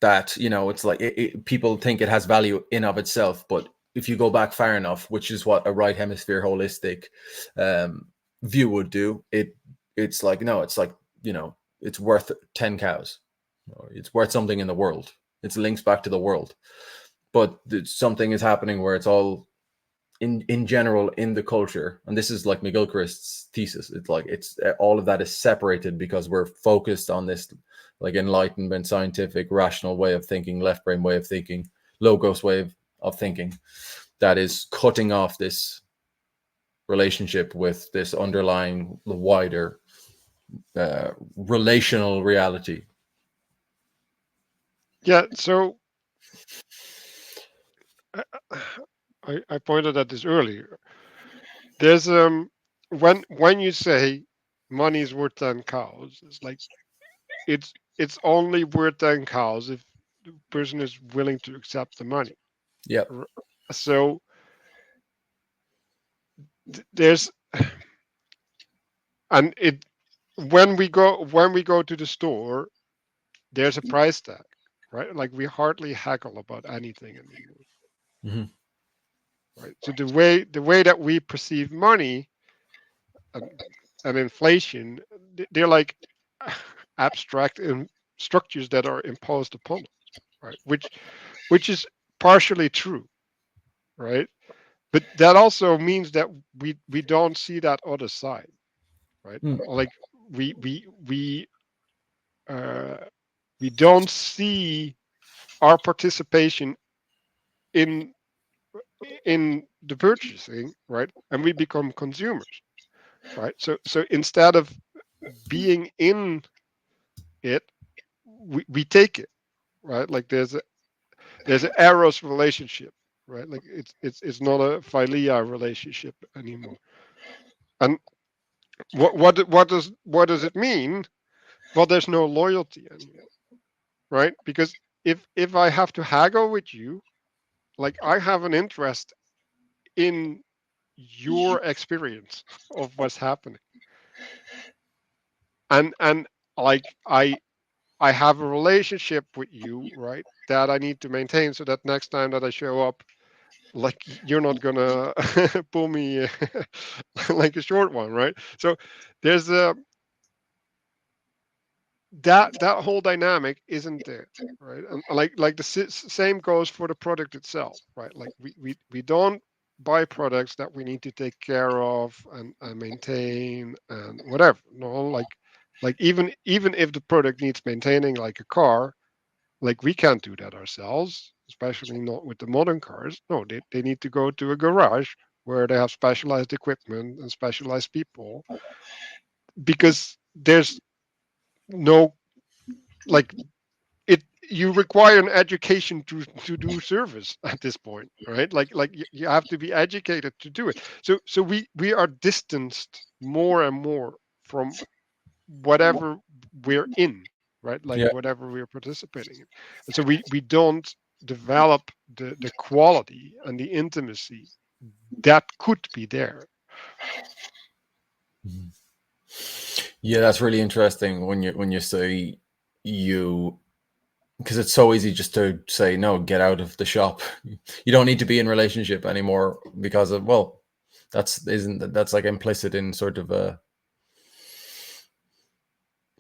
that it's like people think it has value in of itself, but if you go back far enough, which is what a right hemisphere holistic um, view would do, it's like, no, it's like, it's worth 10 cows, or it's worth something in the world. It's links back to the world, but something is happening where it's all in general in the culture, and this is like McGilchrist's thesis. It's like it's all of that is separated because we're focused on this like enlightenment, scientific, rational way of thinking, left brain way of thinking, logos way of thinking, that is cutting off this relationship with this underlying wider relational reality. Yeah. So I, I pointed at this earlier. There's when you say money is worth 10 cows, it's like it's only worth 10 cows if the person is willing to accept the money. Yep. R- So there's and it when we go to the store, there's a price tag, right? Like we hardly haggle about anything anymore, Mm-hmm. right? So the way that we perceive money and, and inflation, they're like abstract structures that are imposed upon us, right? Which is partially true, right? But that also means that we don't see that other side, right? Mm. Like we we we uh, we don't see our participation in in the purchasing, right? And we become consumers, right? So instead of being in it, we take it, right? Like there's an eros relationship, right? Like it's not a philia relationship anymore. And what does it mean? well, there's no loyalty anymore, right? Because if I have to haggle with you, like I have an interest in your experience of what's happening, and like I have a relationship with you, right? That I need to maintain so that next time that I show up, like you're not gonna pull me like a short one, right? So there's a that whole dynamic isn't there, right? And like the same goes for the product itself, right? Like we don't buy products that we need to take care of and maintain and whatever. No, like even if the product needs maintaining, like a car, like we can't do that ourselves, especially not with the modern cars. No, they need to go to a garage where they have specialized equipment and specialized people, because there's no, like, it, you require an education to do service at this point, right? Like you have to be educated to do it. So we are distanced more and more from whatever we're in, right? Like Yeah. whatever we're participating in. And so we don't develop the quality and the intimacy that could be there. Mhm. Yeah, that's really interesting when you say you, because it's so easy just to say no, get out of the shop. You don't need to be in relationship anymore because of, well, that's like implicit in sort of a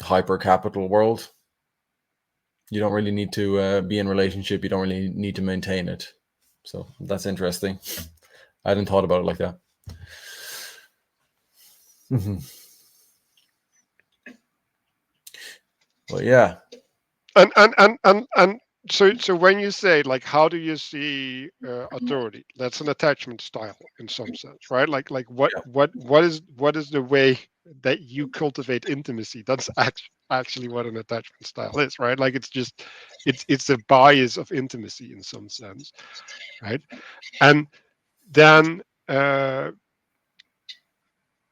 hyper capital world. You don't really need to be in relationship. You don't really need to maintain it. So that's interesting. I hadn't thought about it like that. Mhm. But yeah, And so when you say, like, how do you see authority, that's an attachment style in some sense, right? Like what is the way that you cultivate intimacy? That's actually what an attachment style is, right? Like it's just, it's a bias of intimacy in some sense, right? And then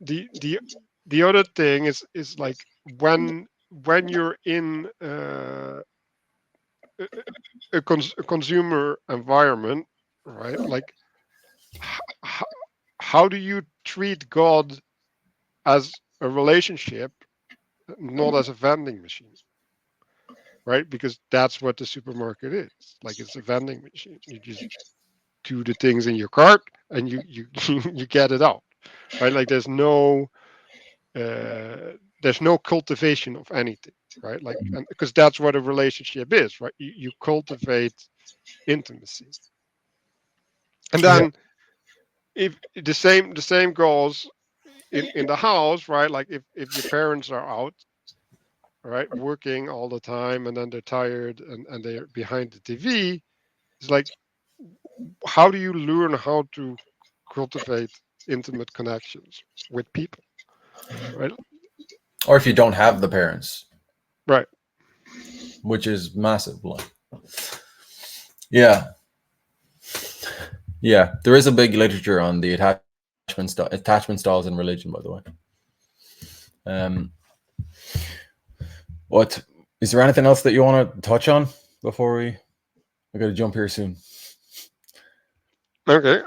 the the other thing is like, when you're in a consumer environment, right? Like, h- how do you treat God as a relationship, not as a vending machine, right? Because that's what the supermarket is. Like, it's a vending machine. You just do the things in your cart and you you get it out, right? Like there's no cultivation of anything, right? Like, and because that's what a relationship is, right? You cultivate intimacy. And yeah, then, if the same goes in the house, right? Like, if your parents are out, right, working all the time, and then they're tired, and they're behind the TV, it's like, how do you learn how to cultivate intimate connections with people, right? or if you don't have the parents, Right. which is massive. Like, yeah, yeah, there is a big literature on the attachment styles in religion, by the way. Um, what is there anything else that you want to touch on before we? I got to jump here soon. Okay.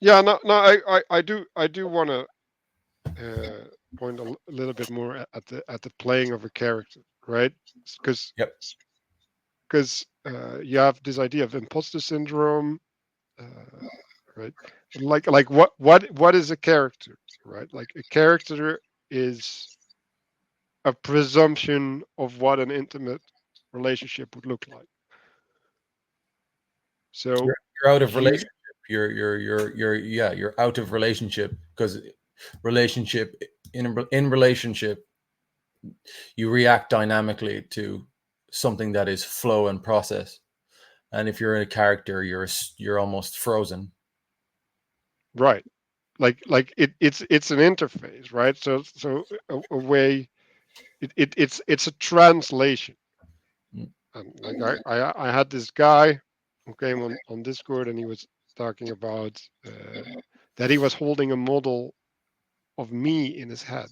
Yeah. No. No. I do want to point a little bit more at the playing of a character, right? Because Yep. you have this idea of imposter syndrome, right? Like what is a character, right? Like, a character is a presumption of what an intimate relationship would look like. So You're out of you relationship. You're yeah, you're out of relationship because relationship in relationship you react dynamically to something that is flow and process. And if you're in a character, you're almost frozen. right, like it's an interface, right? So a way, it's a translation. Mm. And like, I had this guy who came on Discord, and he was talking about that he was holding a model of me in his head,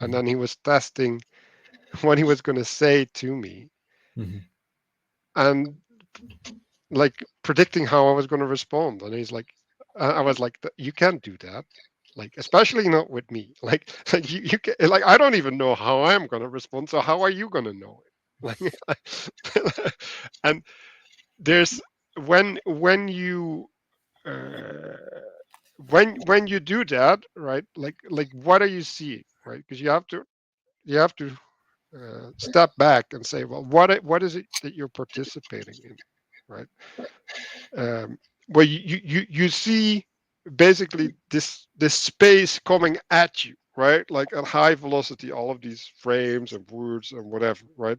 and Mhm. then he was testing what he was going to say to me, Mhm. and like predicting how I was going to respond. And he's like, I was like, you can't do that. Like, especially not with me. Like you can, like, I don't even know how I'm going to respond. So how are you going to know it? Like, and there's when you uh, when you do that, right? Like what are you seeing, right? Because you have to step back and say, well, what is it that you're participating in, right? um, where you see basically this space coming at you, right? Like at high velocity, all of these frames and words and whatever, right?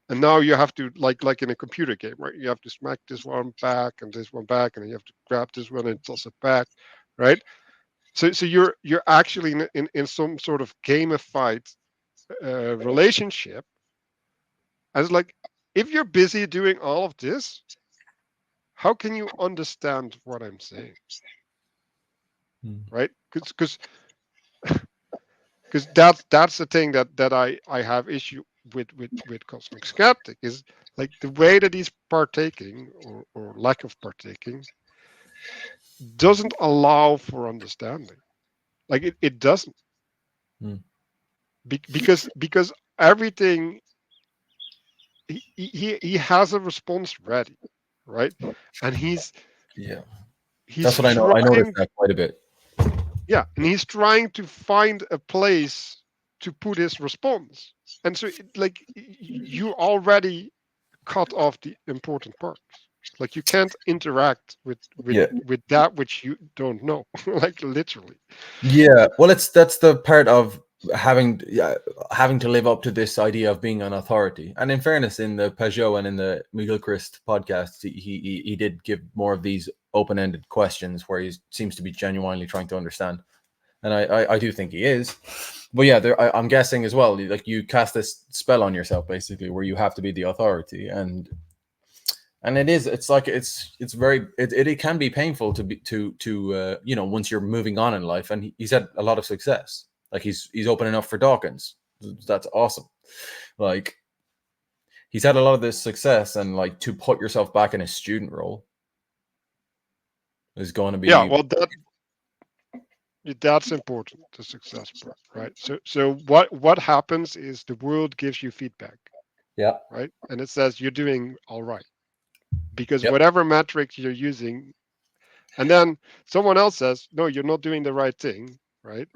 And now you have to like in a computer game, right? You have to smack this one back and this one back, and then you have to grab this one and toss it back, right? So you're actually in some sort of gamified relationship. As like, if you're busy doing all of this, how can you understand what I'm saying, Mhm. right? Because that's the thing that I have issue with Cosmic Skeptic is like the way that he's partaking, or lack of partaking, doesn't allow for understanding. Like it doesn't. Mhm. Because everything, he has a response ready, right? And Yeah, he's that's what I know. I noticed trying, that quite a bit. yeah, and he's trying to find a place to put his response. And so like you already cut off the important parts. Like you can't interact Yeah, with that which you don't know. Like literally. yeah. Well, it's that's the part of having yeah, having to live up to this idea of being an authority. And in fairness, in the Peugeot and in the Miguel Christ podcast, he did give more of these open ended questions where he seems to be genuinely trying to understand. And I do think he is. But yeah, I'm guessing as well. Like you cast this spell on yourself, basically, where you have to be the authority, and it is. It's like it's very. It can be painful to be once you're moving on in life, and he's had a lot of success. Like he's opening up for Dawkins. That's awesome. Like he's had a lot of this success, and like to put yourself back in a student role is going to Yeah, be well that's important, the success part, right? So what happens is the world gives you feedback, yeah. right? And it says you're doing all right, because Yep. whatever metrics you're using, and then someone else says, no, you're not doing the right thing, right?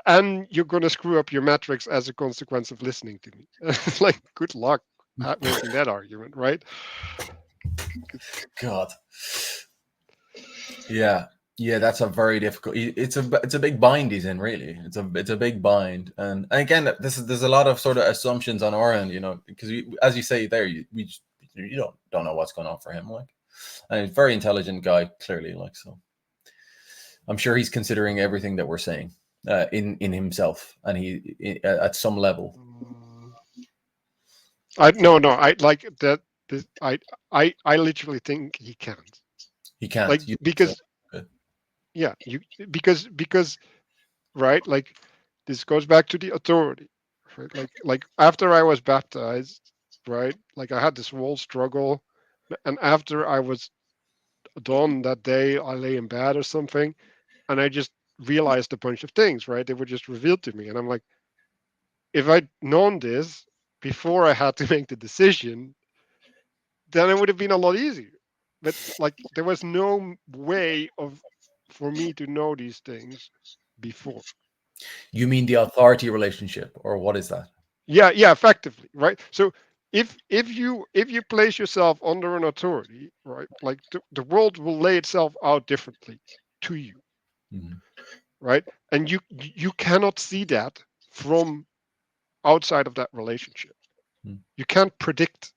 And you're going to screw up your metrics as a consequence of listening to me. It's like, good luck at making that argument, right? God. Yeah, yeah, that's a very difficult. It's a big bind he's in, really. It's a big bind, and again, there's a lot of sort of assumptions on our end, because as you say there, you don't know what's going on for him, like, and he's a very intelligent guy, clearly, like so. I'm sure he's considering everything that we're saying, in himself, and at some level Mm, I no, I like that. This, I literally think he can't. he Like, can't. You think so? because Okay. yeah, you because right, like this goes back to the authority, right? Like after I was baptized, right? Like I had this whole struggle, and after I was done that day, I lay in bed or something, and I just realized a bunch of things, right? They were just revealed to me, and I'm like, if I'd known this before I had to make the decision, then it would have been a lot easier. But like there was no way of for me to know these things before. You mean the authority relationship, or what is that? Yeah, effectively, right? So if you place yourself under an authority, right, like the world will lay itself out differently to you, Mhm. right? And you cannot see that from outside of that relationship. Mhm. You can't predict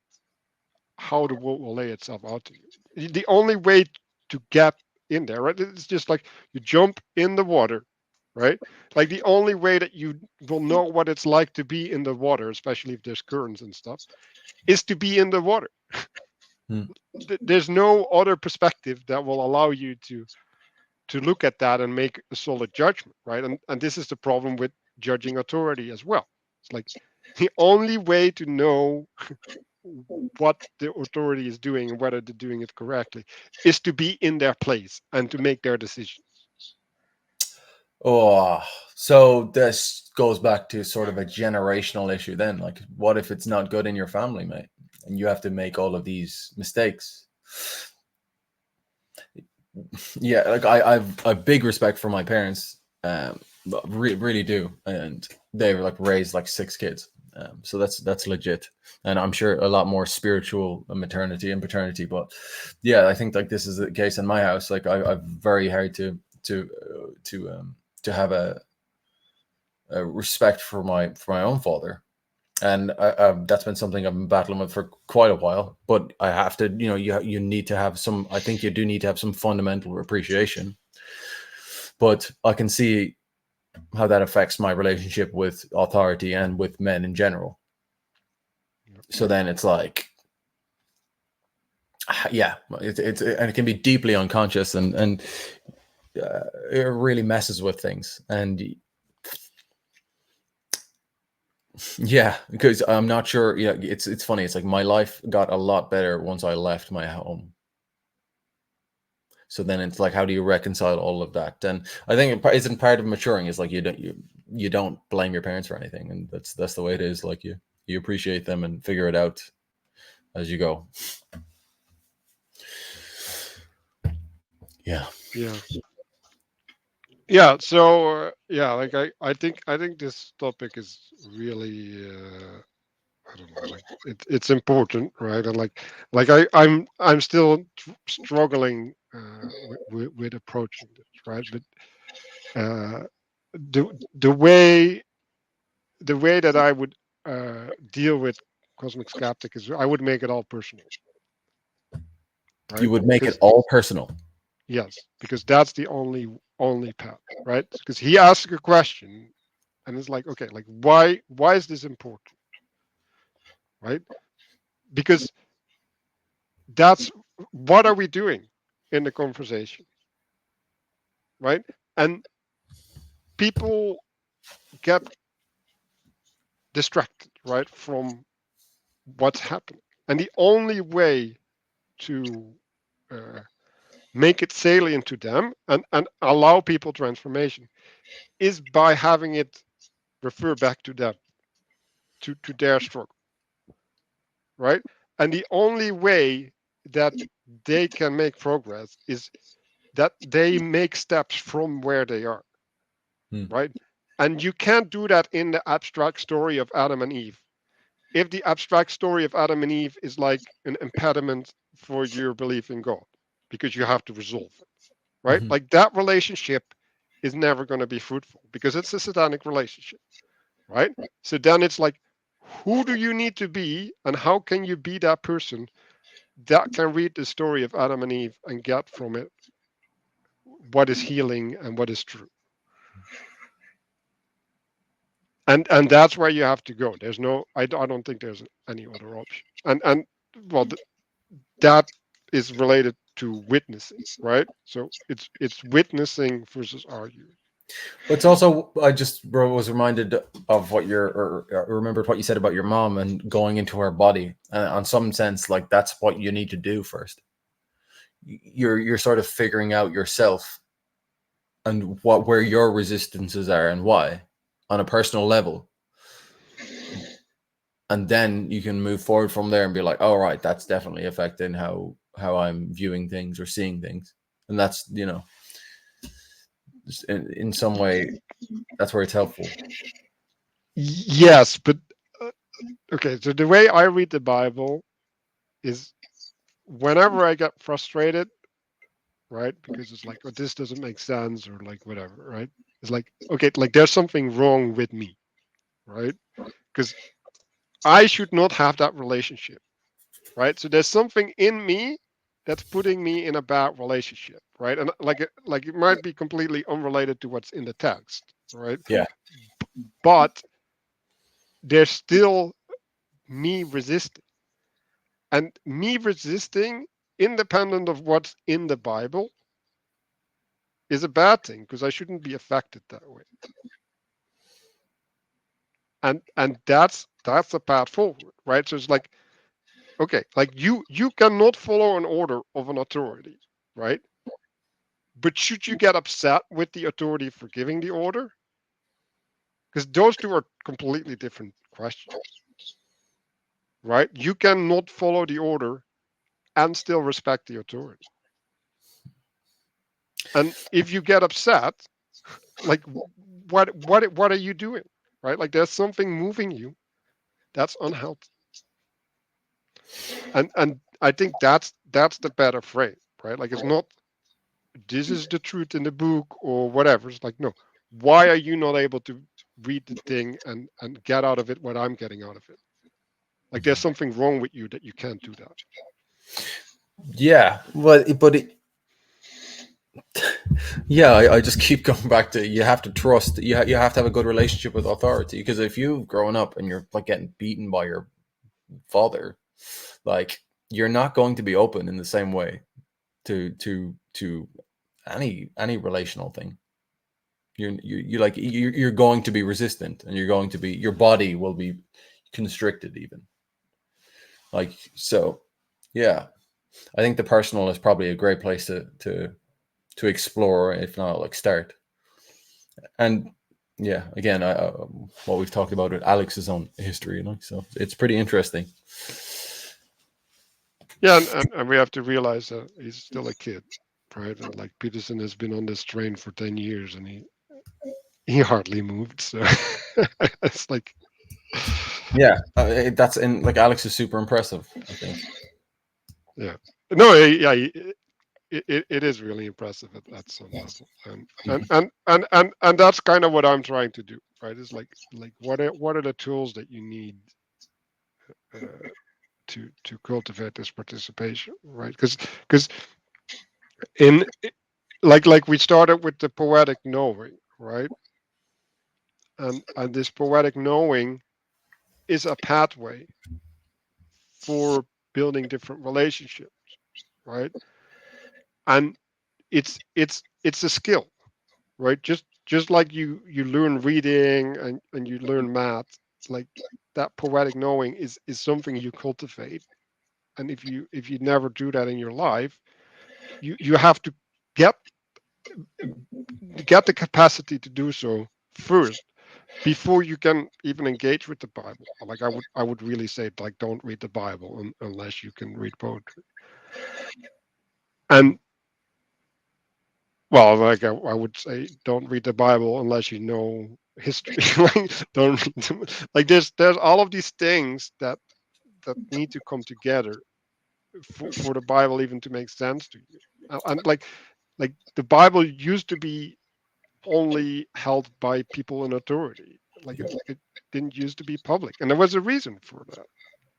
how the world will lay itself out to you. The only way to get in there, right? It's just like you jump in the water, right? Like the only way that you will know what it's like to be in the water, especially if there's currents and stuff, is to be in the water. Mhm. There's no other perspective that will allow you to. to look at that and make a solid judgment, right? And this is the problem with judging authority as well. It's like the only way to know what the authority is doing and whether they're doing it correctly is to be in their place and to make their decision. Oh, so this goes back to sort of a generational issue then. Like, what if it's not good in your family, mate? And you have to make all of these mistakes. Yeah, like I've a big respect for my parents, really do, and they were like raised like six kids, so that's legit, and I'm sure a lot more spiritual maternity and paternity. But yeah, I think like this is the case in my house. Like I've very hard to have a respect for my own father, and that's been something I've been battling with for quite a while. But I have to, you need to have some. I think you do need to have some fundamental appreciation. But I can see how that affects my relationship with authority and with men in general. So then it's like, yeah, it's and it can be deeply unconscious, and it really messes with things. And yeah, because I'm not sure. Yeah, it's funny. It's like my life got a lot better once I left my home. So then it's like, how do you reconcile all of that? And I think it isn't part of maturing is like you don't blame your parents for anything, and that's the way it is. Like you appreciate them and figure it out as you go. Yeah. Yeah. Yeah. So yeah, like I think this topic is really I don't know, like it's important, right? And like I'm still struggling with approaching this, right? But uh, the way that I would deal with cosmic skeptic is I would make it all personal, You right? would make it Because all personal. yes, because that's the only path, right? Because he asks a question and it's like, okay, like why is this important, right? Because that's what are we doing in the conversation, right? And people get distracted, right, from what's happening. And the only way to uh, make it salient to them and allow people transformation is by having it refer back to them, to their struggle, right? And the only way that they can make progress is that they make steps from where they are, Hmm. right? And you can't do that in the abstract story of Adam and Eve. If the abstract story of Adam and Eve is like an impediment for your belief in God, because you have to resolve it, right? Mhm. Like that relationship is never going to be fruitful because it's a satanic relationship, right? So then it's like, who do you need to be, and how can you be that person that can read the story of Adam and Eve and get from it what is healing and what is true? And that's where you have to go. There's no, I don't think there's any other option. And well, that is related to witnessing, right? So it's witnessing versus arguing. It's also I just was reminded of what or remembered what you said about your mom and going into her body. And on some sense, like that's what you need to do first. You're sort of figuring out yourself and what where your resistances are and why on a personal level, and then you can move forward from there and be like, "All right, that's definitely affecting how I'm viewing things or seeing things," and that's in some way that's where it's helpful. Yes, but uh, okay. So the way I read the Bible is whenever I get frustrated, right? Because it's like, oh, this doesn't make sense, or like whatever, right? It's like, okay, like there's something wrong with me, right? Because I should not have that relationship, right? So there's something in me that's putting me in a bad relationship, right? And like it might be completely unrelated to what's in the text, right? Yeah. But there's still me resisting, and me resisting, independent of what's in the Bible, is a bad thing because I shouldn't be affected that way. And that's the path forward, right? So it's like, okay, like you cannot follow an order of an authority, right? But should you get upset with the authority for giving the order? Because those two are completely different questions, right? You cannot follow the order and still respect the authority. And if you get upset, like what are you doing? Right? Like there's something moving you that's unhealthy. And I think that's the better frame, right? Like it's not this is the truth in the book or whatever. It's like, no, why are you not able to read the thing and get out of it what I'm getting out of it? Like there's something wrong with you that you can't do that. Yeah, yeah, I just keep going back to you have to trust. You have to have a good relationship with authority because if you've grown up and you're like getting beaten by your father, like you're not going to be open in the same way to any relational thing. You like you're going to be resistant and you're going to be your body will be constricted even like so. Yeah, I think the personal is probably a great place to explore, if not like start. And yeah, again, what we've talked about with Alex's own history, so it's pretty interesting. Yeah, and we have to realize that he's still a kid, right? And like Peterson has been on this train for 10 years and he hardly moved. So it's like, Yeah, that's and like Alex is super impressive, I think. yeah, no, yeah, it is really impressive at some level, and that's kind of what I'm trying to do, right? It's like what are the tools that you need uh, to cultivate this participation, right? Because in like we started with the poetic knowing, right? And this poetic knowing is a pathway for building different relationships, right? And it's a skill, right? Just like you learn reading and you learn math, like that poetic knowing is something you cultivate. And if you never do that in your life, you have to get get the capacity to do so first before you can even engage with the Bible. Like I would really say like don't read the Bible unless you can read poetry. And well, like I would say don't read the Bible unless you know history. Like don't read like there's all of these things that need to come together for the Bible even to make sense to you. And like the Bible used to be only held by people in authority. Like it didn't used to be public, and there was a reason for that.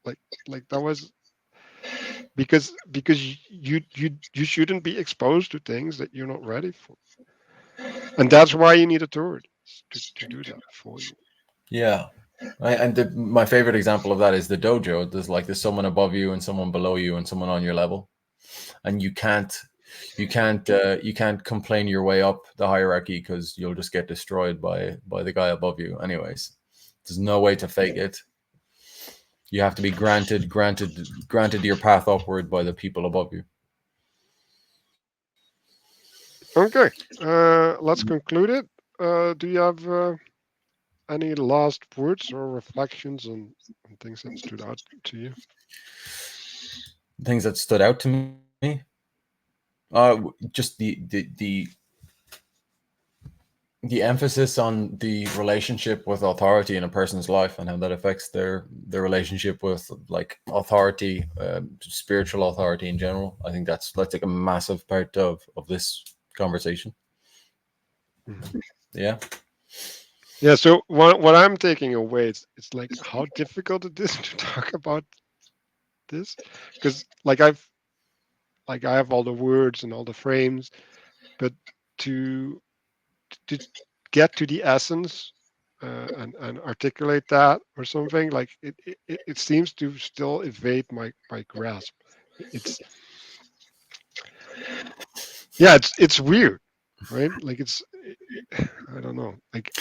Like like that was because you shouldn't be exposed to things that you're not ready for, and that's why you need authorities to do that for you. Yeah, my favorite example of that is the dojo. There's someone above you and someone below you and someone on your level, and you can't complain your way up the hierarchy because you'll just get destroyed by the guy above you. Anyways, there's no way to fake it. You have to be granted your path upward by the people above you. Okay, let's conclude it. Do you have any last words or reflections on things that stood out to you? Things that stood out to me, just the emphasis on the relationship with authority in a person's life and how that affects their relationship with like authority, spiritual authority in general. I think that's like a massive part of this conversation. Mhm. Yeah. Yeah. So what I'm taking away is it's like how difficult it is to talk about this because I have all the words and all the frames, but to to get to the essence and articulate that or something like it seems to still evade my grasp. It's yeah, it's weird. right? Like it's, I don't know. Like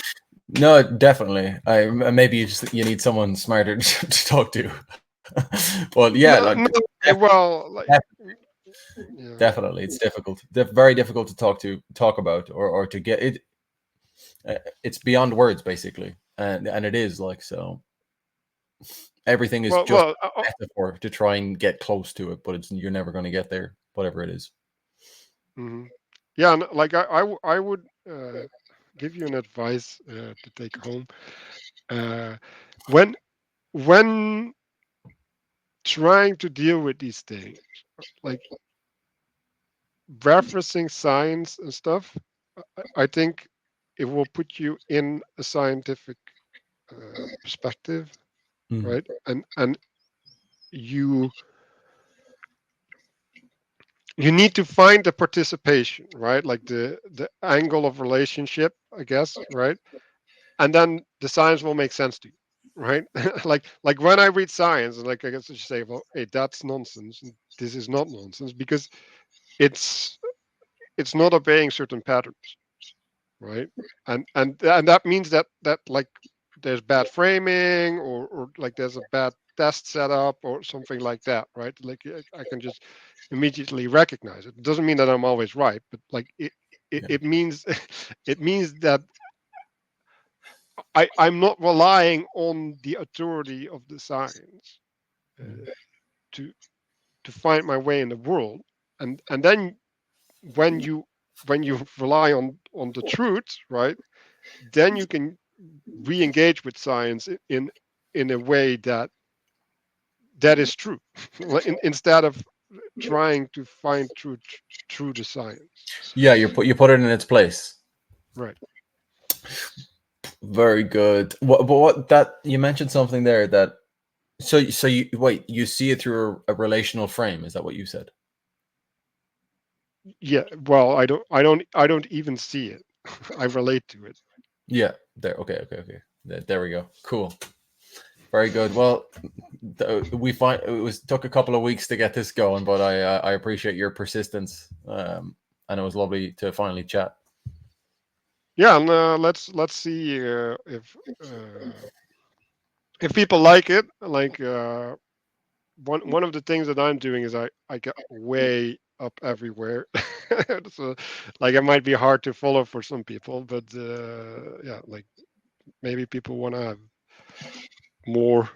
No, definitely. I maybe you need someone smarter to talk to. But yeah, like no, no. Well, like yeah. definitely, it's difficult. Very difficult to talk about, or to get it. It's beyond words, basically, and it is like so. Everything is Well, just well. a metaphor to try and get close to it, but you're never going to get there, whatever it is. Mhm. Yeah, and like I would give you an advice to take home. Uh, when when trying to deal with these things, like referencing science and stuff, I think it will put you in a scientific perspective, Mm. right? And you you need to find the participation, right? Like the angle of relationship, I guess, right? And then the science will make sense to you, right? Like when I read science, like I guess I should say, well, hey, that's nonsense, and this is not nonsense because it's it's not obeying certain patterns, right? And that means that like there's bad framing or like there's a bad test setup or something like that, right? Like I can just immediately recognize it. It doesn't mean that I'm always right, but like Yeah. it means it means that I'm not relying on the authority of the science uh, to to find my way in the world, and then when you when you rely on the truth, right? Then you can re-engage with science in a way that is true, instead of trying to find truth through the science. Yeah, you put it in its place. Right. Very good. What that you mentioned something there that so you wait, you see it through a relational frame. Is that what you said? Yeah. Well, I don't even see it. I relate to it. Yeah. There. Okay. Okay. Okay. There we go. Cool. Very good. Well, we find it was took a couple of weeks to get this going, but I appreciate your persistence. And it was lovely to finally chat. Yeah, and let's see if people like it. Like one of the things that I'm doing is I get way up everywhere. So like it might be hard to follow for some people, but yeah, like maybe people want to have more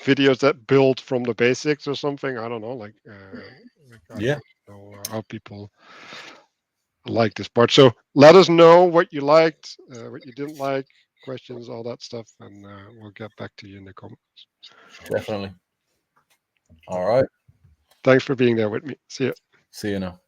videos that build from the basics or something. I don't know. Like I Yeah, don't know how people like this part. So let us know what you liked, what you didn't like, questions, all that stuff, and we'll get back to you in the comments. definitely. All right. Thanks for being there with me. See you. See you now.